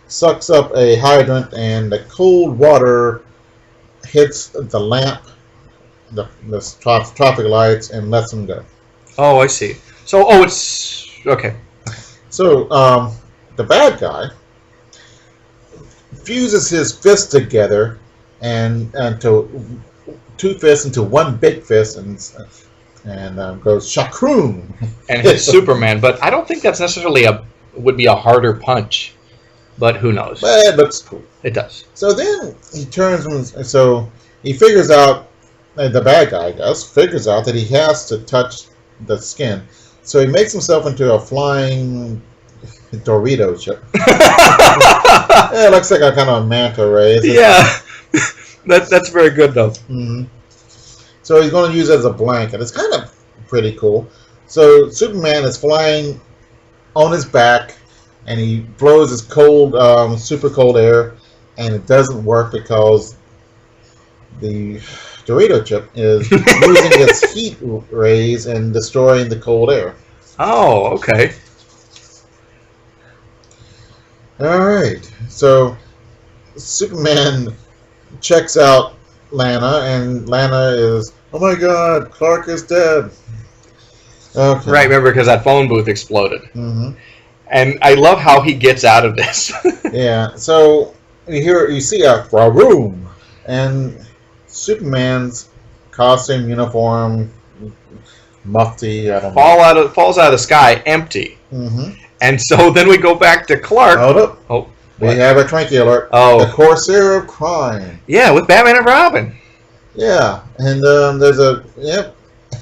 sucks up a hydrant, and the cold water hits the lamp, the traffic lights, and lets him go. Oh, I see. So, it's... Okay. So, the bad guy fuses his fists together and to two fists into one big fist and goes shakroom. And hits Superman, but I don't think that's necessarily would be a harder punch. But who knows? But it looks cool. It does. So then he so he figures out, the bad guy figures out that he has to touch the skin. So he makes himself into a flying Dorito chip. Yeah, it looks like a kind of manta ray. Yeah. That's very good, though. Mm-hmm. So he's going to use it as a blanket. It's kind of pretty cool. So Superman is flying on his back, and he blows his cold, super cold air, and it doesn't work because the Dorito chip is losing its heat rays and destroying the cold air. Oh, okay. All right. So Superman checks out Lana, and Lana is, oh my God, Clark is dead. Okay. Right, remember, because that phone booth exploded. Mm-hmm. And I love how he gets out of this. Yeah, so you see a room, and Superman's costume, uniform, mufti, I don't know. Falls out of the sky empty. Mm-hmm. And so then we go back to Clark. Hold up. Oh, we have a Twinkie alert. Oh. The Corsair of Crime. Yeah, with Batman and Robin. Yeah, and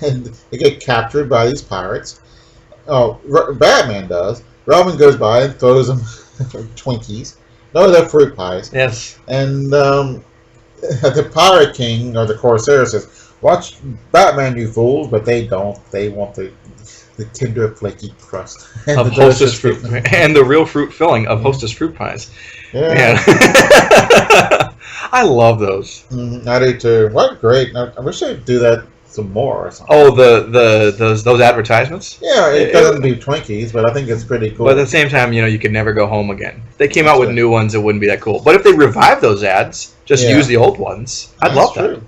and they get captured by these pirates. Oh, Batman does. Robin goes by and throws them Twinkies. No, they're fruit pies. Yes. And the Pirate King, or the Corsair, says, watch Batman, you fools, but they don't. They want the tender, flaky crust. And of Hostess fruit. And the real fruit filling of Hostess fruit pies. Yeah. I love those. I do too. What great. I wish they'd do that some more or something. Oh, those advertisements? Yeah, it doesn't be Twinkies, but I think it's pretty cool. But at the same time, you could never go home again. If they came out with new ones, it wouldn't be that cool. But if they revive those ads, just use the old ones, I'd love that.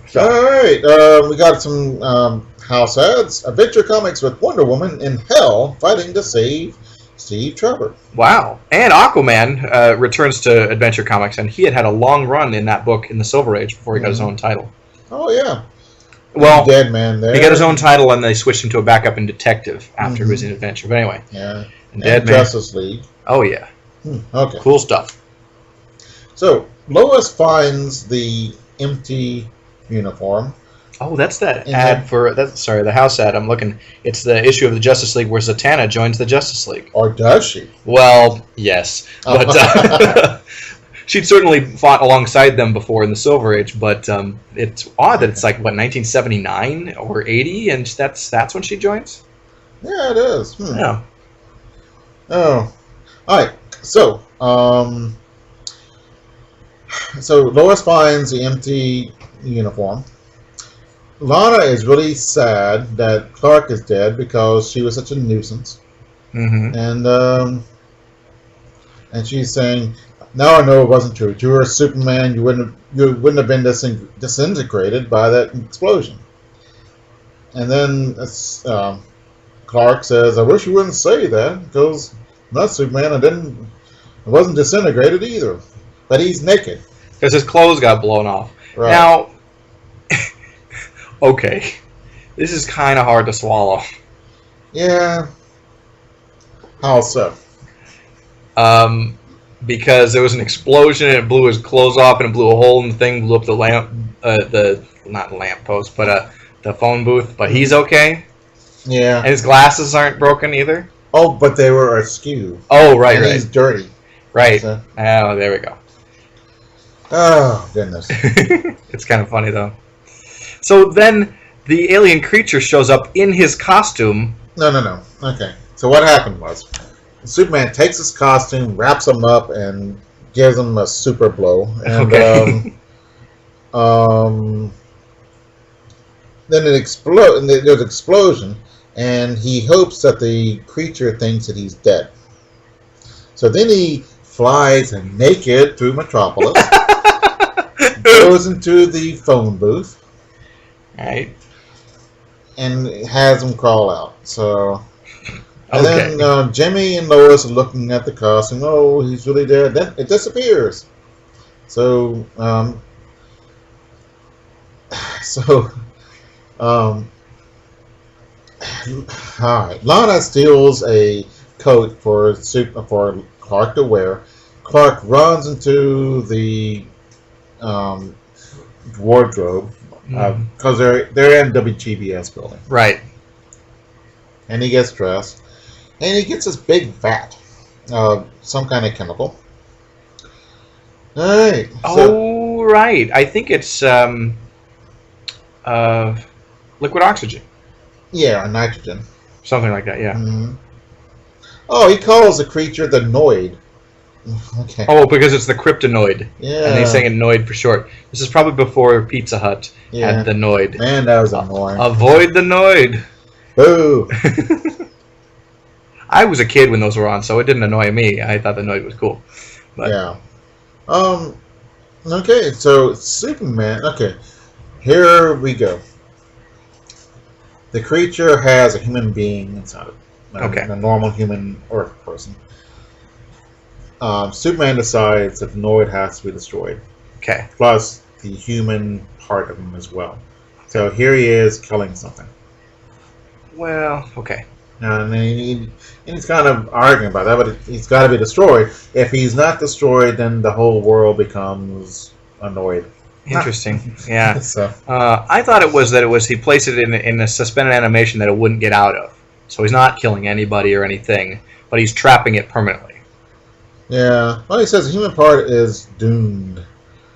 So. All right, we got some house ads. Adventure Comics with Wonder Woman in hell fighting to save Steve Trevor. Wow. And Aquaman returns to Adventure Comics, and he had a long run in that book in the Silver Age before he got his own title. Oh, yeah. Well, Dead Man there. He got his own title, and they switched him to a backup in Detective after he was in Adventure. But anyway. Yeah. And Dead Man. Justice League. Oh, yeah. Okay. Cool stuff. So, Lois finds the empty uniform. Oh, that's that ad for... the house ad. I'm looking. It's the issue of the Justice League where Zatanna joins the Justice League. Or does she? Well, yes. But she'd certainly fought alongside them before in the Silver Age, but it's odd that it's like, 1979 or 80, and that's when she joins? Yeah, it is. Yeah. Oh. All right. So, So Lois finds the empty uniform. Lana is really sad that Clark is dead because she was such a nuisance, Mm-hmm. and she's saying, "Now I know it wasn't true. If you were a Superman, you wouldn't have been disintegrated by that explosion." And then Clark says, "I wish you wouldn't say that because I'm not Superman. I wasn't disintegrated either, but he's naked." Because his clothes got blown off. Right. Now, okay, this is kind of hard to swallow. Yeah. How so? Because there was an explosion and it blew his clothes off and it blew a hole in the thing, blew up the lamp, not lamp post, but the phone booth. But he's okay. Yeah. And his glasses aren't broken either. Oh, but they were askew. Oh, right, and right. He's dirty. Right. So. Oh, there we go. Oh, goodness. It's kind of funny, though. So then the alien creature shows up in his costume. No. Okay. So what happened was Superman takes his costume, wraps him up, and gives him a super blow. And Okay. Then it explodes. And there's an explosion, and he hopes that the creature thinks that he's dead. So then he flies naked through Metropolis, goes into the phone booth, Right. and has him crawl out. So, and Okay. then Jimmy and Lois are looking at the costume. Oh, he's really dead. Then it disappears. So, all right. Lana steals a coat for Clark to wear. Clark runs into the wardrobe because they're in WGBS building, Right. and he gets dressed, and he gets this big vat, some kind of chemical. All right. Oh, right. I think it's liquid oxygen. Yeah, nitrogen. Something like that, yeah. Mm-hmm. Oh, he calls the creature the Noid. Okay. Oh, because it's the kryptonoid. Yeah. And they saying it Noid for short. This is probably before Pizza Hut had the Noid. Man, that was annoying. Avoid the Noid. Boo. I was a kid when those were on, so it didn't annoy me. I thought the Noid was cool. But, Yeah. Okay, so Superman. Okay, here we go. The creature has a human being inside of it. Okay. A normal human Earth person. Superman decides that the Noid has to be destroyed. Okay. Plus the human part of him as well. So here he is killing something. Well, okay. And he's kind of arguing about that, but he's got to be destroyed. If he's not destroyed, then the whole world becomes annoyed. Interesting. Yeah. So, I thought it was he placed it in a suspended animation that it wouldn't get out of. So he's not killing anybody or anything, but he's trapping it permanently. yeah. Well, he says the human part is doomed.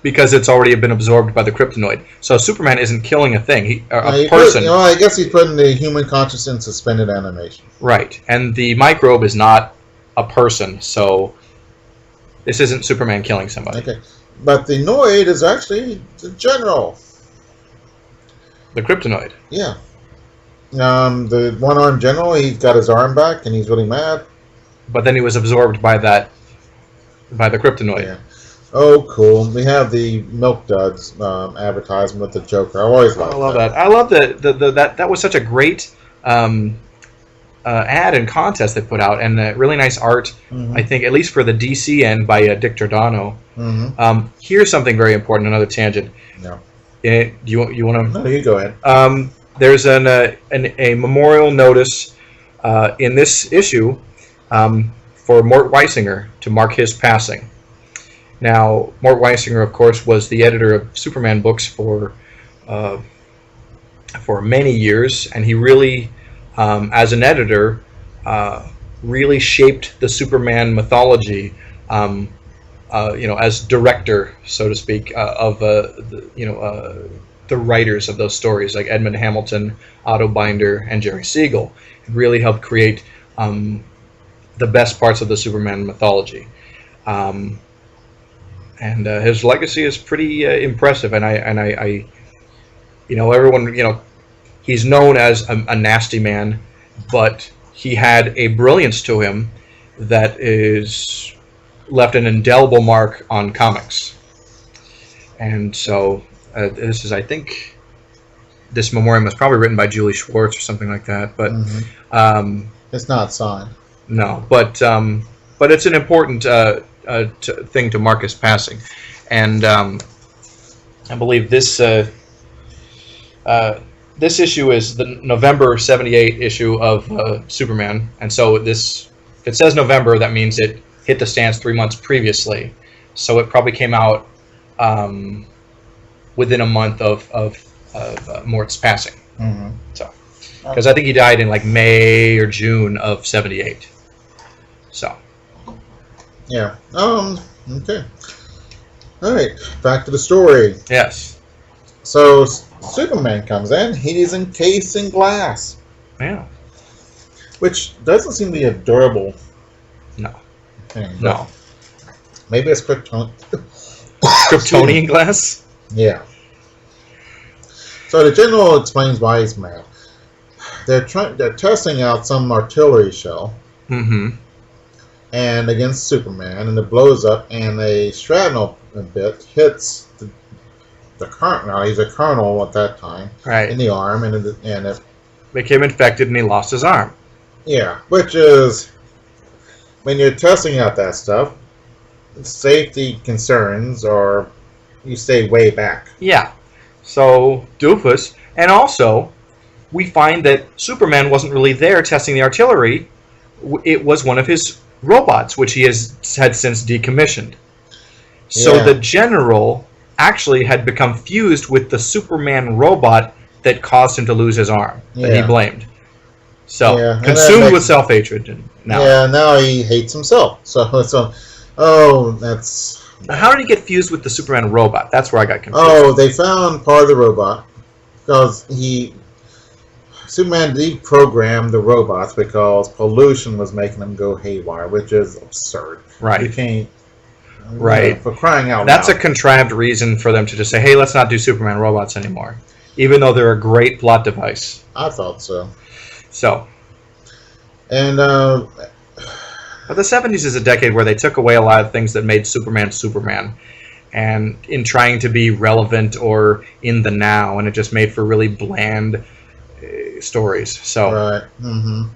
Because it's already been absorbed by the kryptonoid. So Superman isn't killing a thing, a person. I guess he's putting the human conscious in suspended animation. Right. And the microbe is not a person, so this isn't Superman killing somebody. Okay. But the Noid is actually the general. The kryptonoid. Yeah. The one-armed general, he's got his arm back, and he's really mad. But then he was absorbed by the kryptonoid. Yeah. Oh, cool. We have the Milk Duds advertisement with the Joker. I always like that. I love that. I love that was such a great ad and contest they put out, and really nice art. Mm-hmm. I think, at least for the DC end by Dick Giordano. Mm-hmm. Here's something very important. Another tangent. No. Do you want to? No, you go ahead. There's a memorial notice in this issue for Mort Weisinger to mark his passing. Now, Mort Weisinger, of course, was the editor of Superman books for many years, and he really, as an editor, really shaped the Superman mythology. As director, so to speak, of the writers of those stories, like Edmund Hamilton, Otto Binder, and Jerry Siegel. It really helped create the best parts of the Superman mythology. And his legacy is pretty impressive. And I, everyone, he's known as a nasty man, but he had a brilliance to him that is left an indelible mark on comics. And so this is, I think, this memoriam was probably written by Julie Schwartz or something like that. But it's not signed. No, but it's an important thing to mark his passing. And I believe this this issue is the November '78 issue of Superman, and so if it says November, that means it hit the stands 3 months previously. So it probably came out within a month of Mort's passing. Mm-hmm. So, because I think he died in like May or June of '78. So. Yeah. Okay. All right. Back to the story. Yes. So Superman comes in. He's encased in glass. Yeah. Which doesn't seem to be a durable thing. No. Maybe it's Krypton. Kryptonian glass? Yeah. So the general explains why he's mad. They're testing out some artillery shell. Mm-hmm. And against Superman, and it blows up, and a shrapnel bit hits the colonel. Now he's a colonel at that time, right, in the arm, and it became infected, and he lost his arm. Yeah, which is when you're testing out that stuff, safety concerns, or you stay way back. Yeah, so doofus, and also we find that Superman wasn't really there testing the artillery. It was one of his robots, which he had since decommissioned. So the general actually had become fused with the Superman robot that caused him to lose his arm, that he blamed. So, consumed with self-hatred. Now he hates himself. That's... How did he get fused with the Superman robot? That's where I got confused. Oh, they found part of the robot, because Superman deprogrammed the robots because pollution was making them go haywire, which is absurd. Right. You can't... Right. For crying out loud. That's a contrived reason for them to just say, hey, let's not do Superman robots anymore. Even though they're a great plot device. I thought so. So. And, But the 70s is a decade where they took away a lot of things that made Superman Superman. And in trying to be relevant or in the now. And it just made for really bland stories. So. Right. Mm-hmm.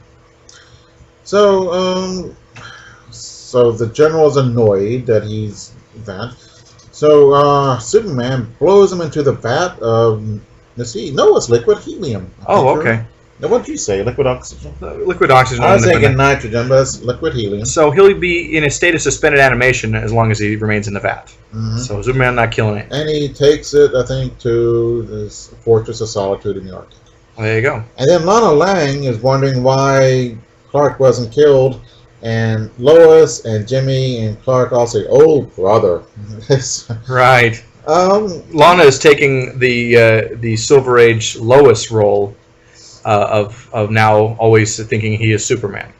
So the general's annoyed that he's that. So Superman blows him into the vat of, let's see, no, it's liquid helium. Oh, okay. Now, what did you say? Liquid oxygen? Liquid oxygen. I was thinking nitrogen, but it's liquid helium. So he'll be in a state of suspended animation as long as he remains in the vat. Mm-hmm. So Superman not killing it. And he takes it, I think, to this Fortress of Solitude in the Arctic. Well, there you go. And then Lana Lang is wondering why Clark wasn't killed. And Lois and Jimmy and Clark all say, "Oh, brother." Right. Lana is taking the Silver Age Lois role of now always thinking he is Superman.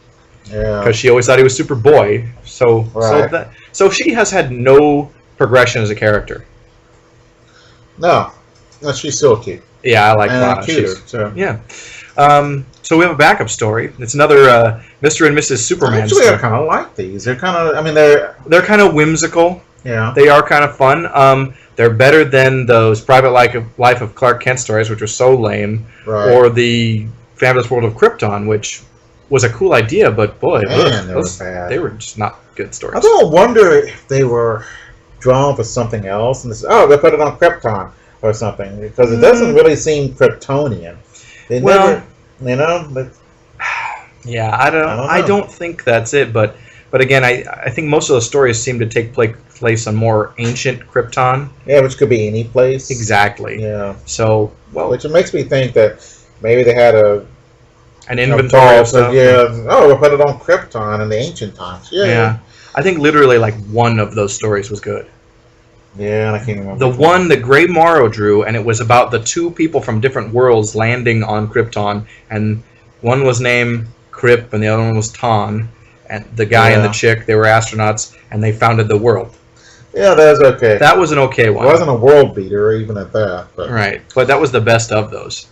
Yeah. Because she always thought he was Superboy. So right. so she has had no progression as a character. No, she's still cute. Yeah, I like Lana. Cuter, yeah. So we have a backup story. It's another Mr. and Mrs. Superman. Actually, story. I kind of like these. They're kind of, I mean, they're kind of whimsical. Yeah. They are kind of fun. They're better than those Private Life of Clark Kent stories, which were so lame, right. Or the Fabulous World of Krypton, which was a cool idea, but boy, they were bad. They were just not good stories. I don't wonder if they were drawn for something else, and they put it on Krypton or something, because it doesn't really seem Kryptonian. They never, but yeah, I don't think that's it, but again, I think most of those stories seem to take place on more ancient Krypton. Yeah, which could be any place. Exactly. Yeah. So, which makes me think that maybe they had an inventory of stuff. Yeah. Oh, we'll put it on Krypton in the ancient times. Yeah. Yeah. I think literally like one of those stories was good. Yeah, I can't remember. The one that Gray Morrow drew, and it was about the two people from different worlds landing on Krypton, and one was named Kryp, and the other one was Ton, and the guy and the chick, they were astronauts, and they founded the world. Yeah, that's okay. That was an okay one. It wasn't a world beater, even at that. But. Right, but that was the best of those.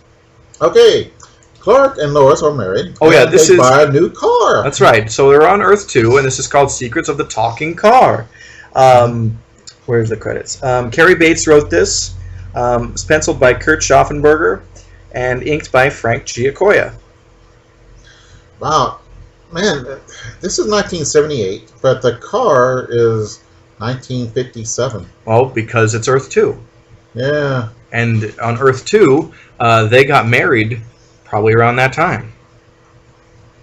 Okay, Clark and Lois are married. Oh yeah, they buy a new car. That's right. So they're on Earth 2, and this is called Secrets of the Talking Car. Where's the credits? Carrie Bates wrote this. It's penciled by Kurt Schaffenberger and inked by Frank Giacoia. Wow, man, this is 1978, but the car is 1957. Well, because it's Earth 2. Yeah. And on Earth 2, they got married probably around that time.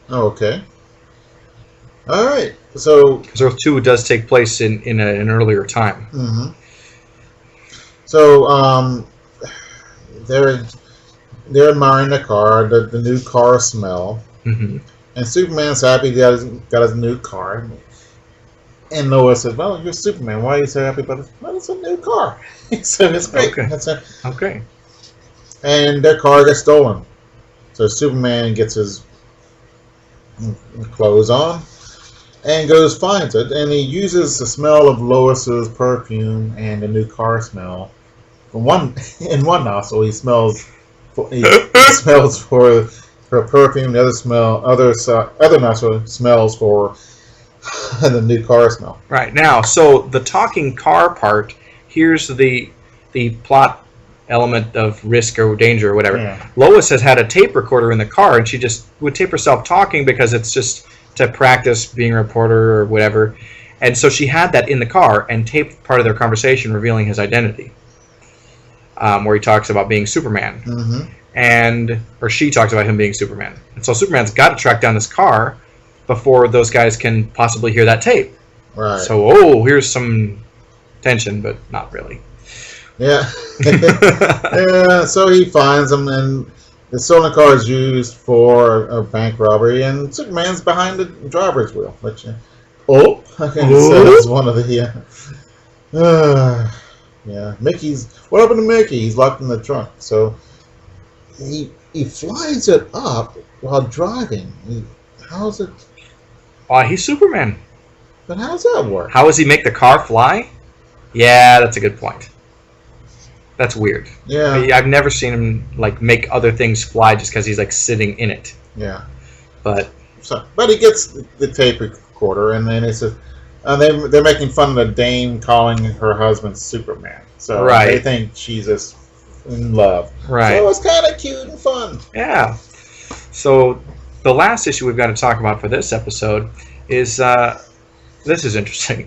Oh, okay. All right. So, because Earth 2 does take place in an earlier time. Mm-hmm. So, they're admiring the car, the new car smell. Mm-hmm. And Superman's happy he got his new car. And Lois says, "Well, you're Superman. Why are you so happy about it?" "Well, it's a new car." He said, "It's great." Okay. That's it. Okay. And their car gets stolen. So Superman gets his clothes on and goes finds it, and he uses the smell of Lois's perfume and the new car smell. In one nostril, he smells for her perfume. The other nostril smells for the new car smell. Right. Now, so the talking car part, here's the plot element of risk or danger or whatever. Yeah. Lois has had a tape recorder in the car, and she just would tape herself talking because it's just to practice being a reporter or whatever. And so she had that in the car and taped part of their conversation revealing his identity, where he talks about being Superman. Mm-hmm. Or she talks about him being Superman. And so Superman's got to track down this car before those guys can possibly hear that tape. Right. So, here's some tension, but not really. Yeah. Yeah. So he finds them, and the stolen car is used for a bank robbery, and Superman's behind the driver's wheel. Which, says one of the yeah. Mickey's. What happened to Mickey? He's locked in the trunk. So he flies it up while driving. How's it? He's Superman. But how does that work? How does he make the car fly? Yeah, that's a good point. That's weird. Yeah. I've never seen him make other things fly just because he's sitting in it. Yeah. But he gets the tape recorder, and then it's they're making fun of the dame calling her husband Superman. So they think she's just in love. Right. So it's kind of cute and fun. Yeah. So the last issue we've got to talk about for this episode is this is interesting.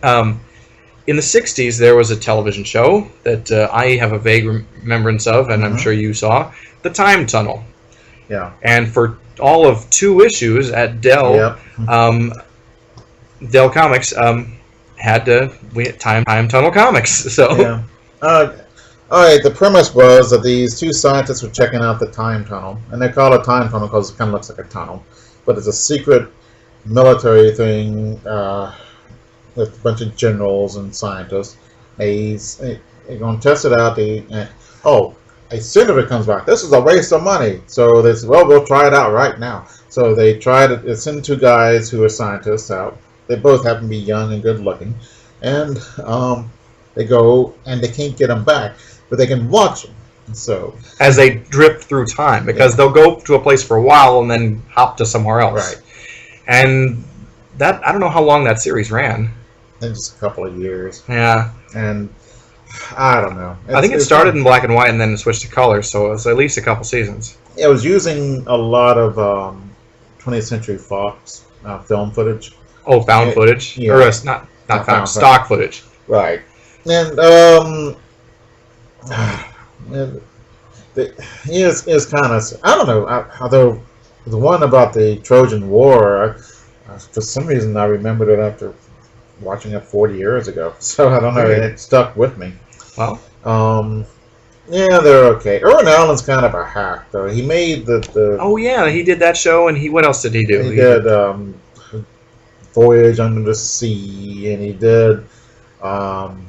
In the 60s, there was a television show that I have a vague remembrance of, and I'm sure you saw, The Time Tunnel. Yeah. And for all of 2 issues at Dell, Dell Comics we had Time Tunnel Comics. So. Yeah. All right. The premise was that these 2 scientists were checking out the time tunnel, and they call it a time tunnel because it kind of looks like a tunnel, but it's a secret military thing. With a bunch of generals and scientists. They're going to test it out. A senator comes back. This is a waste of money. So they said, well, we'll try it out right now. So they tried it. They sent 2 guys who are scientists out. They both happen to be young and good looking. And they go, and they can't get them back. But they can watch them. So as they drift through time, because they'll go to a place for a while and then hop to somewhere else. Right. And that, I don't know how long that series ran. In just a couple of years. Yeah. And I don't know. I think it started in black and white and then switched to color, so it was at least a couple seasons. It was using a lot of 20th Century Fox film footage. Oh, found footage? Yeah. Or not found, stock footage. Right. And it's kind of, I don't know, although the one about the Trojan War, for some reason I remembered it after watching it 40 years ago, so I don't know. It stuck with me. Well, yeah, they're okay. Irwin Allen's kind of a hack, though. He made the. Oh yeah, he did that show, and what else did he do? He did Voyage Under the Sea, and he did another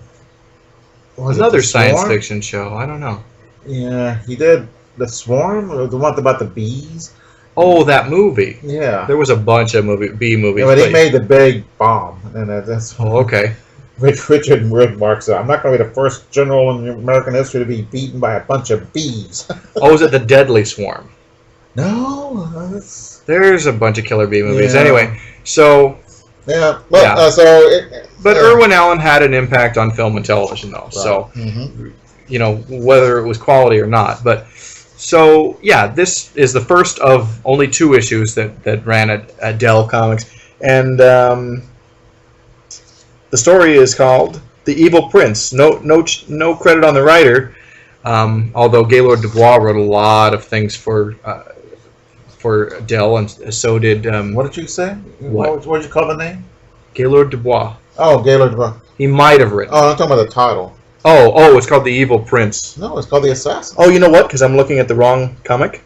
science fiction show. I don't know. Yeah, he did The Swarm, or the one about the bees. Oh, that movie. Yeah. There was a bunch of B movies. Yeah, but he made the big bomb. And that's. Oh, okay. Richard remarks, "I'm not going to be the first general in American history to be beaten by a bunch of bees." Oh, is it the Deadly Swarm? No, There's a bunch of Killer Bee movies. Yeah. Anyway, so yeah, but Yeah. But Irwin Allen had an impact on film and television, though. Right. So, you know, whether it was quality or not. But so, yeah, this is the first of only 2 issues that ran at Dell Comics, and the story is called "The Evil Prince." No credit on the writer, although Gaylord Dubois wrote a lot of things for Dell, and so did. What did you say? What did you call the name? Gaylord Dubois. Oh, Gaylord Dubois. He might have written. Oh, I'm talking about the title. Oh, it's called The Evil Prince. No, it's called The Assassin. Oh, you know what? Because I'm looking at the wrong comic.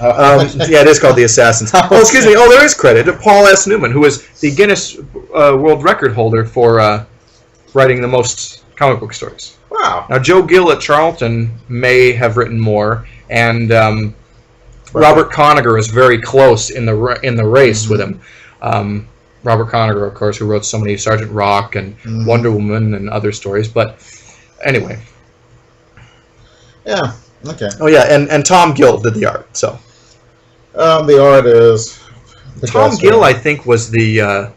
Yeah, it is called The Assassins. Oh, excuse me. Oh, there is credit to Paul S. Newman, who is the Guinness World Record holder for writing the most comic book stories. Wow. Now, Joe Gill at Charlton may have written more, and Robert Conagher is very close in the race with him. Robert Conagher, of course, who wrote so many Sergeant Rock and Wonder Woman and other stories. But anyway. Yeah. Okay. Oh yeah, and Tom Gill did the art. So. The art is. Tom Gill, I think, was the.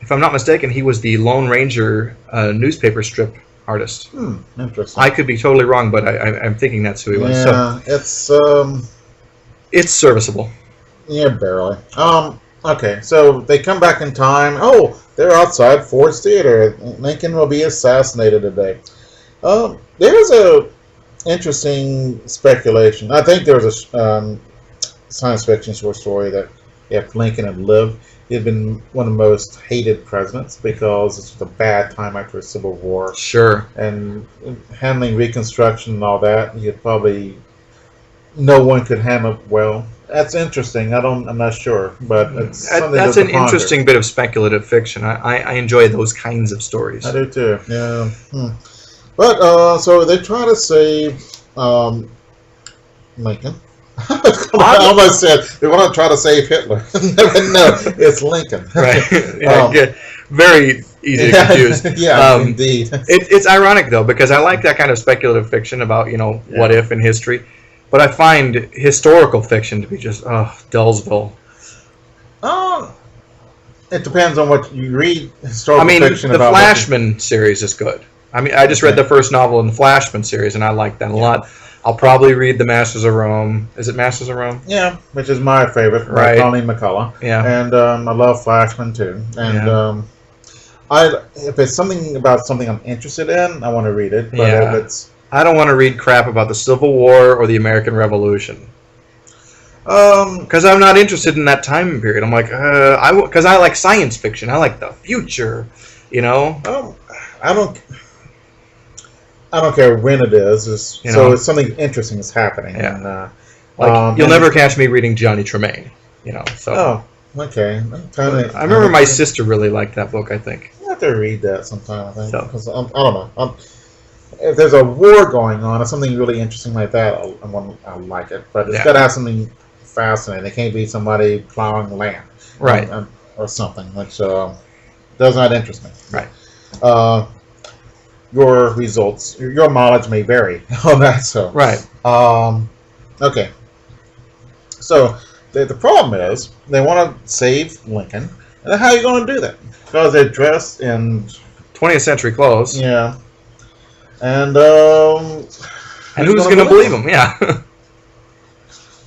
If I'm not mistaken, he was the Lone Ranger newspaper strip artist. Interesting. I could be totally wrong, but I'm thinking that's who he was. Yeah, so, it's serviceable. Yeah, barely. Okay, so they come back in time. Oh, they're outside Ford's Theater. Lincoln will be assassinated today. There's a interesting speculation. I think there was a science fiction short story that if Lincoln had lived, he'd been one of the most hated presidents because it's just a bad time after the Civil War. Sure. And handling Reconstruction and all that, no one could handle it well. That's interesting. I'm not sure, but it's something that's to an ponder. Interesting bit of speculative fiction. I enjoy those kinds of stories. I do too. Yeah. But so they try to save Lincoln. I almost said they want to try to save Hitler. No, it's Lincoln. Right. Yeah, very easy to confuse. Yeah, indeed. It's ironic though, because I like that kind of speculative fiction about what if in history. But I find historical fiction to be just, Dullsville. It depends on what you read. Historical fiction the about Flashman series is good. I just read the first novel in the Flashman series, and I like that a lot. I'll probably read The Masters of Rome. Is it Masters of Rome? Yeah, which is my favorite. Right. Colleen McCullough. Yeah. And I love Flashman too. And if it's something about something I'm interested in, I want to read it. But if it's I don't want to read crap about the Civil War or the American Revolution. Because I'm not interested in that time period. I'm like, because I like science fiction. I like the future, I don't care when it is. So it's something interesting is happening. Yeah. And, you'll never catch me reading Johnny Tremaine. So. Oh, okay. I remember my sister really liked that book. I think. I have to read that sometime. I think because I don't know. If there's a war going on or something really interesting like that, I'll like it. But it's got to have something fascinating. It can't be somebody plowing land, right, or something which does not interest me. Right. Your results, your mileage may vary on that. So right. Okay. So the problem is they want to save Lincoln, and how are you going to do that? Because they're dressed in 20th century clothes. Yeah. And who's going to believe them? Yeah.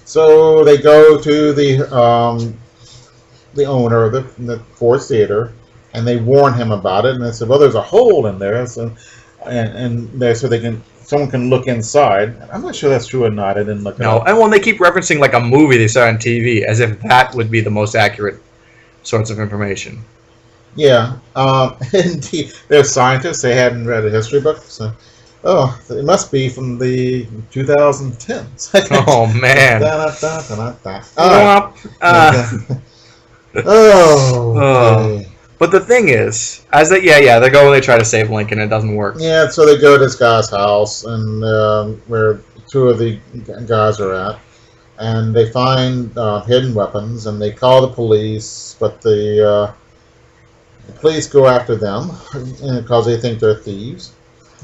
So they go to the owner of the Ford's Theater, and they warn him about it. And they said, "Well, there's a hole in there, so someone can look inside." I'm not sure that's true or not. I didn't look. No, and they keep referencing like a movie they saw on TV, as if that would be the most accurate sorts of information. Yeah, indeed. They're scientists. They hadn't read a history book, so it must be from the 2010s. Oh man! But the thing is, they go and they try to save Lincoln. It doesn't work. Yeah, so they go to this guy's house, and where 2 of the guys are at, and they find hidden weapons, and they call the police, but the The police go after them because they think they're thieves.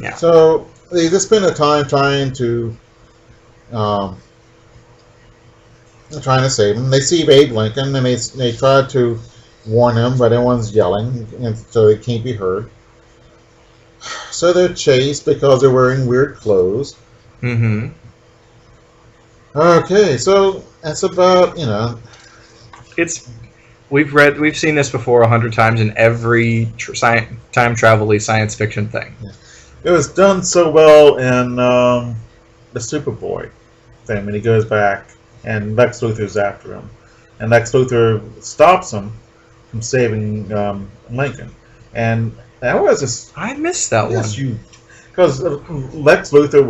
Yeah. So they just spend the time um, trying to save him. They see Abe Lincoln and they try to warn him, but everyone's yelling, and so they can't be heard. So they're chased because they're wearing weird clothes. Mm-hmm. Okay, so that's about We've seen this before 100 times in every time travel-y science fiction thing. It was done so well in the Superboy thing when he goes back and Lex Luthor's after him, and Lex Luthor stops him from saving Lincoln, and that was just I missed that one. Because Lex Luthor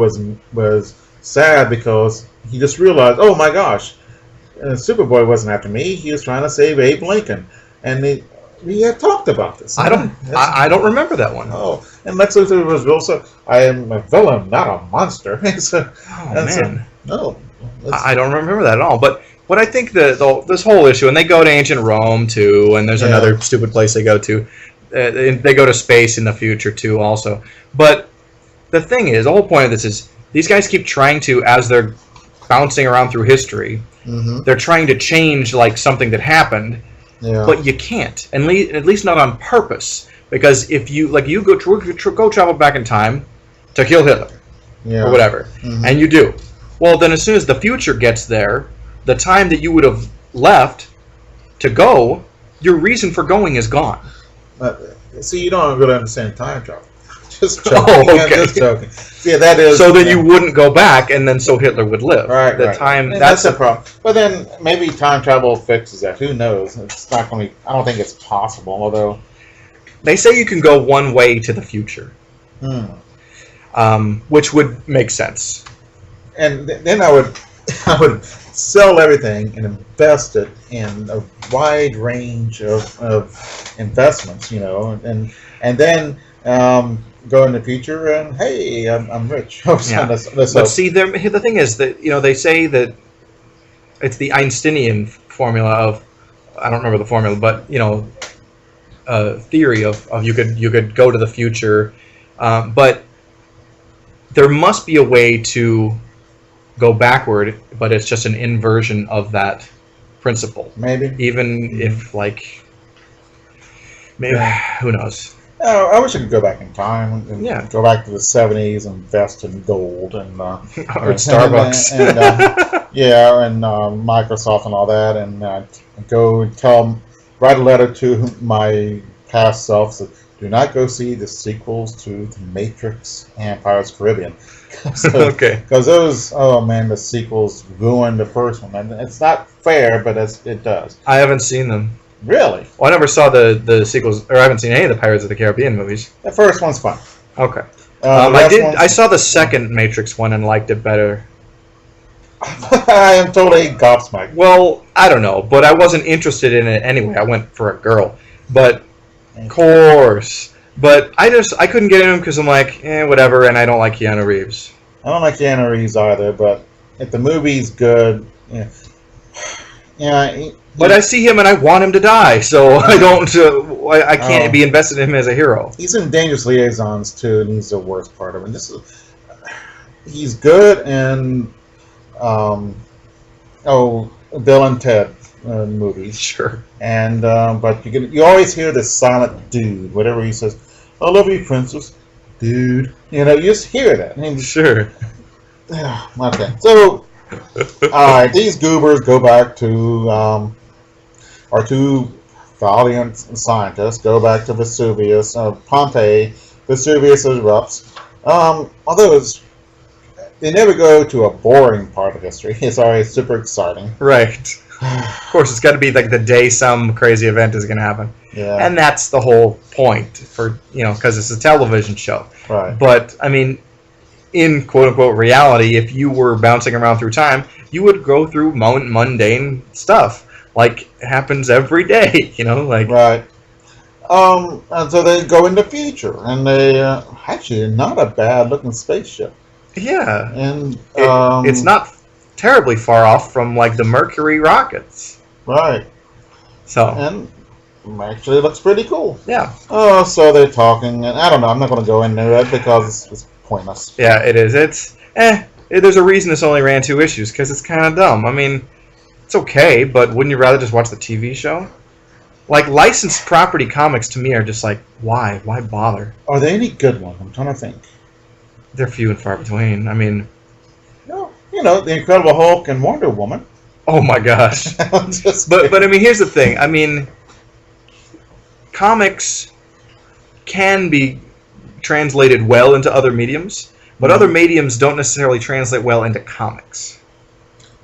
was sad because he just realized, oh my gosh, Superboy wasn't after me. He was trying to save Abe Lincoln, and we had talked about this. I don't remember that one. Oh, and Lex Luthor was also, I am a villain, not a monster. Man. No. I don't remember that at all. But what I think this whole issue, and they go to ancient Rome too, and there's another stupid place they go to. They go to space in the future too, also. But the thing is, the whole point of this is these guys keep trying to, as they're bouncing around through history, they're trying to change like something that happened, but you can't, at least not on purpose. Because if you go travel back in time to kill Hitler or whatever, and you do, well then as soon as the future gets there, the time that you would have left to go, your reason for going is gone. See, you don't really understand time travel. Just joking. Oh, okay. Just joking. Yeah, that is. So then you wouldn't go back, and then so Hitler would live. Right. Time. That's the problem. But then maybe time travel fixes that. Who knows? It's not going to be. I don't think it's possible. Although they say you can go one way to the future, which would make sense. And then I would sell everything and invest it in a wide range of investments, and then go in the future and hey, I'm rich. But see, the thing is that they say that it's the Einsteinian formula of, I don't remember the formula, but theory of you could go to the future, but there must be a way to go backward, but it's just an inversion of that principle. Maybe. Even if, who knows? Oh, I wish I could go back in time and go back to the 70s and invest in gold and or Starbucks. And Microsoft and all that, and go write a letter to my past self. So, do not go see the sequels to The Matrix and Pirates of the Caribbean. Okay. Because the sequels ruined the first one. And it's not fair, but it does. I haven't seen them. Really? Well, I never saw the sequels, or I haven't seen any of the Pirates of the Caribbean movies. The first one's fun. Okay. I saw the second Matrix one and liked it better. I am totally gobsmacked. Well, I don't know, but I wasn't interested in it anyway. I went for a girl. But, of course. But I couldn't get in them because I'm like, whatever, and I don't like Keanu Reeves. I don't like Keanu Reeves either, but if the movie's good, but I see him and I want him to die, so I don't. I can't be invested in him as a hero. He's in Dangerous Liaisons too, and he's the worst part of it. He's good in Bill and Ted movies. Sure. And but you always hear this silent dude, whatever he says. I love you, princess, dude. You just hear that. Sure. Okay. So, all right, these goobers go back to our two valiant scientists go back to Vesuvius, Pompeii. Vesuvius erupts. Although they never go to a boring part of history. It's always super exciting. Right. Of course, it's got to be like the day some crazy event is going to happen. Yeah. And that's the whole point for, because it's a television show. Right. But, I mean, in quote-unquote reality, if you were bouncing around through time, you would go through mundane stuff. Like, it happens every day, Right. And so they go in the future, and they, actually, not a bad-looking spaceship. Yeah. And it's not terribly far off from, the Mercury rockets. Right. So. And actually looks pretty cool. Yeah. Oh, so they're talking, and I don't know. I'm not going to go into it because it's pointless. Yeah, it is. There's a reason this only ran 2 issues, because it's kind of dumb. I mean, it's okay, but wouldn't you rather just watch the TV show? Like, licensed property comics to me are just like, why? Why bother? Are there any good ones? I'm trying to think. They're few and far between. I mean... No, The Incredible Hulk and Wonder Woman. Oh my gosh. But I mean, here's the thing. I mean, comics can be translated well into other mediums, but other mediums don't necessarily translate well into comics.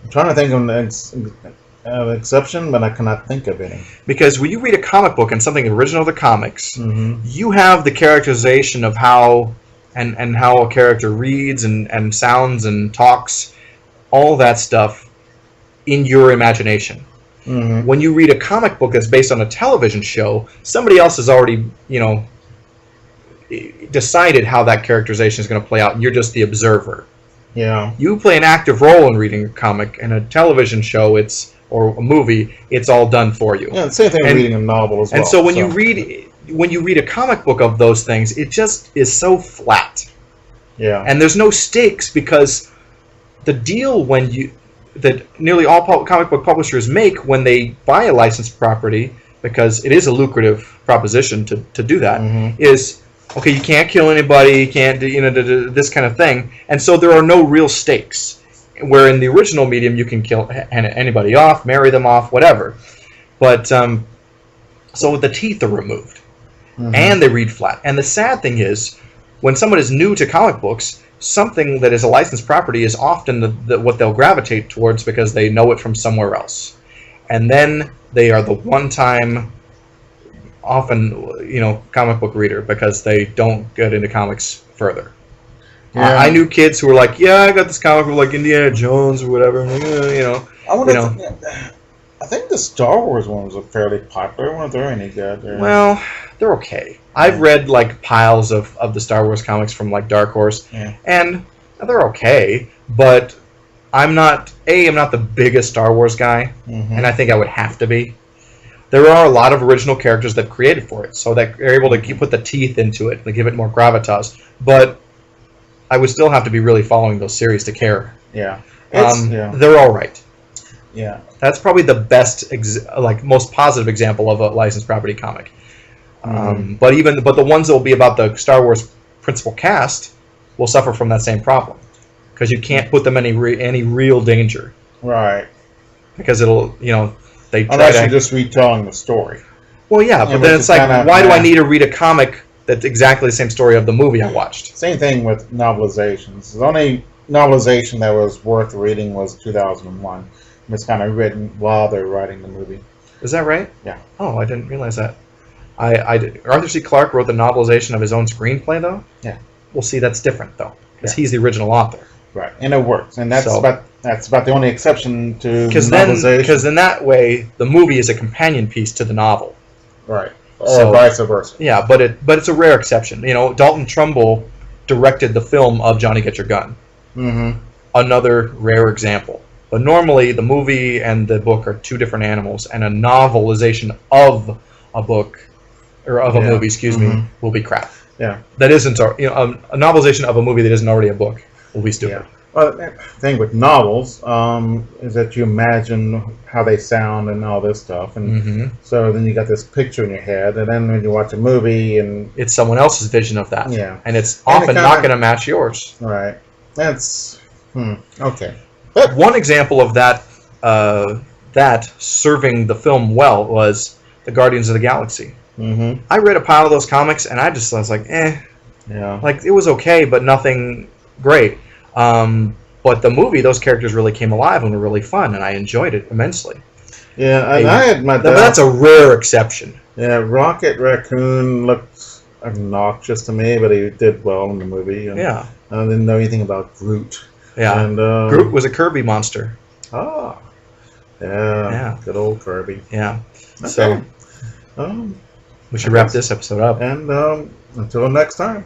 I'm trying to think of an exception, but I cannot think of any. Because when you read a comic book and something original to comics, you have the characterization of how and how a character reads and sounds and talks, all that stuff in your imagination. When you read a comic book that's based on a television show, somebody else has already, decided how that characterization is going to play out, and you're just the observer. Yeah. You play an active role in reading a comic. In a television show, or a movie, it's all done for you. Yeah, same thing with reading a novel as well. And so when you read a comic book of those things, it just is so flat. Yeah. And there's no stakes, because the deal that nearly all comic book publishers make when they buy a licensed property, because it is a lucrative proposition to do that, is, okay, you can't kill anybody, you can't do this kind of thing, and so there are no real stakes. Where in the original medium you can kill anybody off, marry them off, whatever. But so the teeth are removed, and they read flat. And the sad thing is, when someone is new to comic books, something that is a licensed property is often what they'll gravitate towards, because they know it from somewhere else. And then they are the one-time, often, comic book reader, because they don't get into comics further. Yeah. I knew kids who were like, yeah, I got this comic book like Indiana Jones or whatever. I'm like, I think the Star Wars ones are fairly popular. Weren't there any good? Well, they're okay. I've read like piles of the Star Wars comics from like Dark Horse, and they're okay. But I'm not the biggest Star Wars guy, and I think I would have to be. There are a lot of original characters that created for it, so that they're able to put the teeth into it and give it more gravitas. But I would still have to be really following those series to care. Yeah. They're all right. Yeah. That's probably the best, most positive example of a licensed property comic. But the ones that will be about the Star Wars principal cast will suffer from that same problem, because you can't put them in any real danger. Right. Because it'll, they try unless you're just retelling the story. Well, yeah, but then it's like, why do I need to read a comic that's exactly the same story of the movie I watched? Same thing with novelizations. The only novelization that was worth reading was 2001. It was kind of written while they were writing the movie. Is that right? Yeah. Oh, I didn't realize that. Arthur C. Clarke wrote the novelization of his own screenplay, though? Yeah. Well, see, that's different, though, because he's the original author. Right, and it works, and that's about the only exception to novelization. Because in that way, the movie is a companion piece to the novel. Right. Or vice versa. Yeah, but it's a rare exception. Dalton Trumbull directed the film of Johnny Get Your Gun. Another rare example. But normally, the movie and the book are two different animals, and a novelization of a book, or of a movie, will be crap. Yeah. That isn't, a novelization of a movie that isn't already a book will be stupid. Yeah. Well, the thing with novels is that you imagine how they sound and all this stuff, and so then you got this picture in your head, and then when you watch a movie, and it's someone else's vision of that, and it's and often not going to match yours. Right. That's okay. But one example of that serving the film well was the Guardians of the Galaxy. I read a pile of those comics, and I was like, yeah, like it was okay, but nothing great. But the movie, those characters really came alive and were really fun, and I enjoyed it immensely. Yeah, and I admit that. But that's a rare exception. Yeah, Rocket Raccoon looked obnoxious to me, but he did well in the movie. And yeah. I didn't know anything about Groot. Yeah. And Groot was a Kirby monster. Oh. Yeah. Good old Kirby. Yeah. Okay. So we should wrap this episode up. And until next time.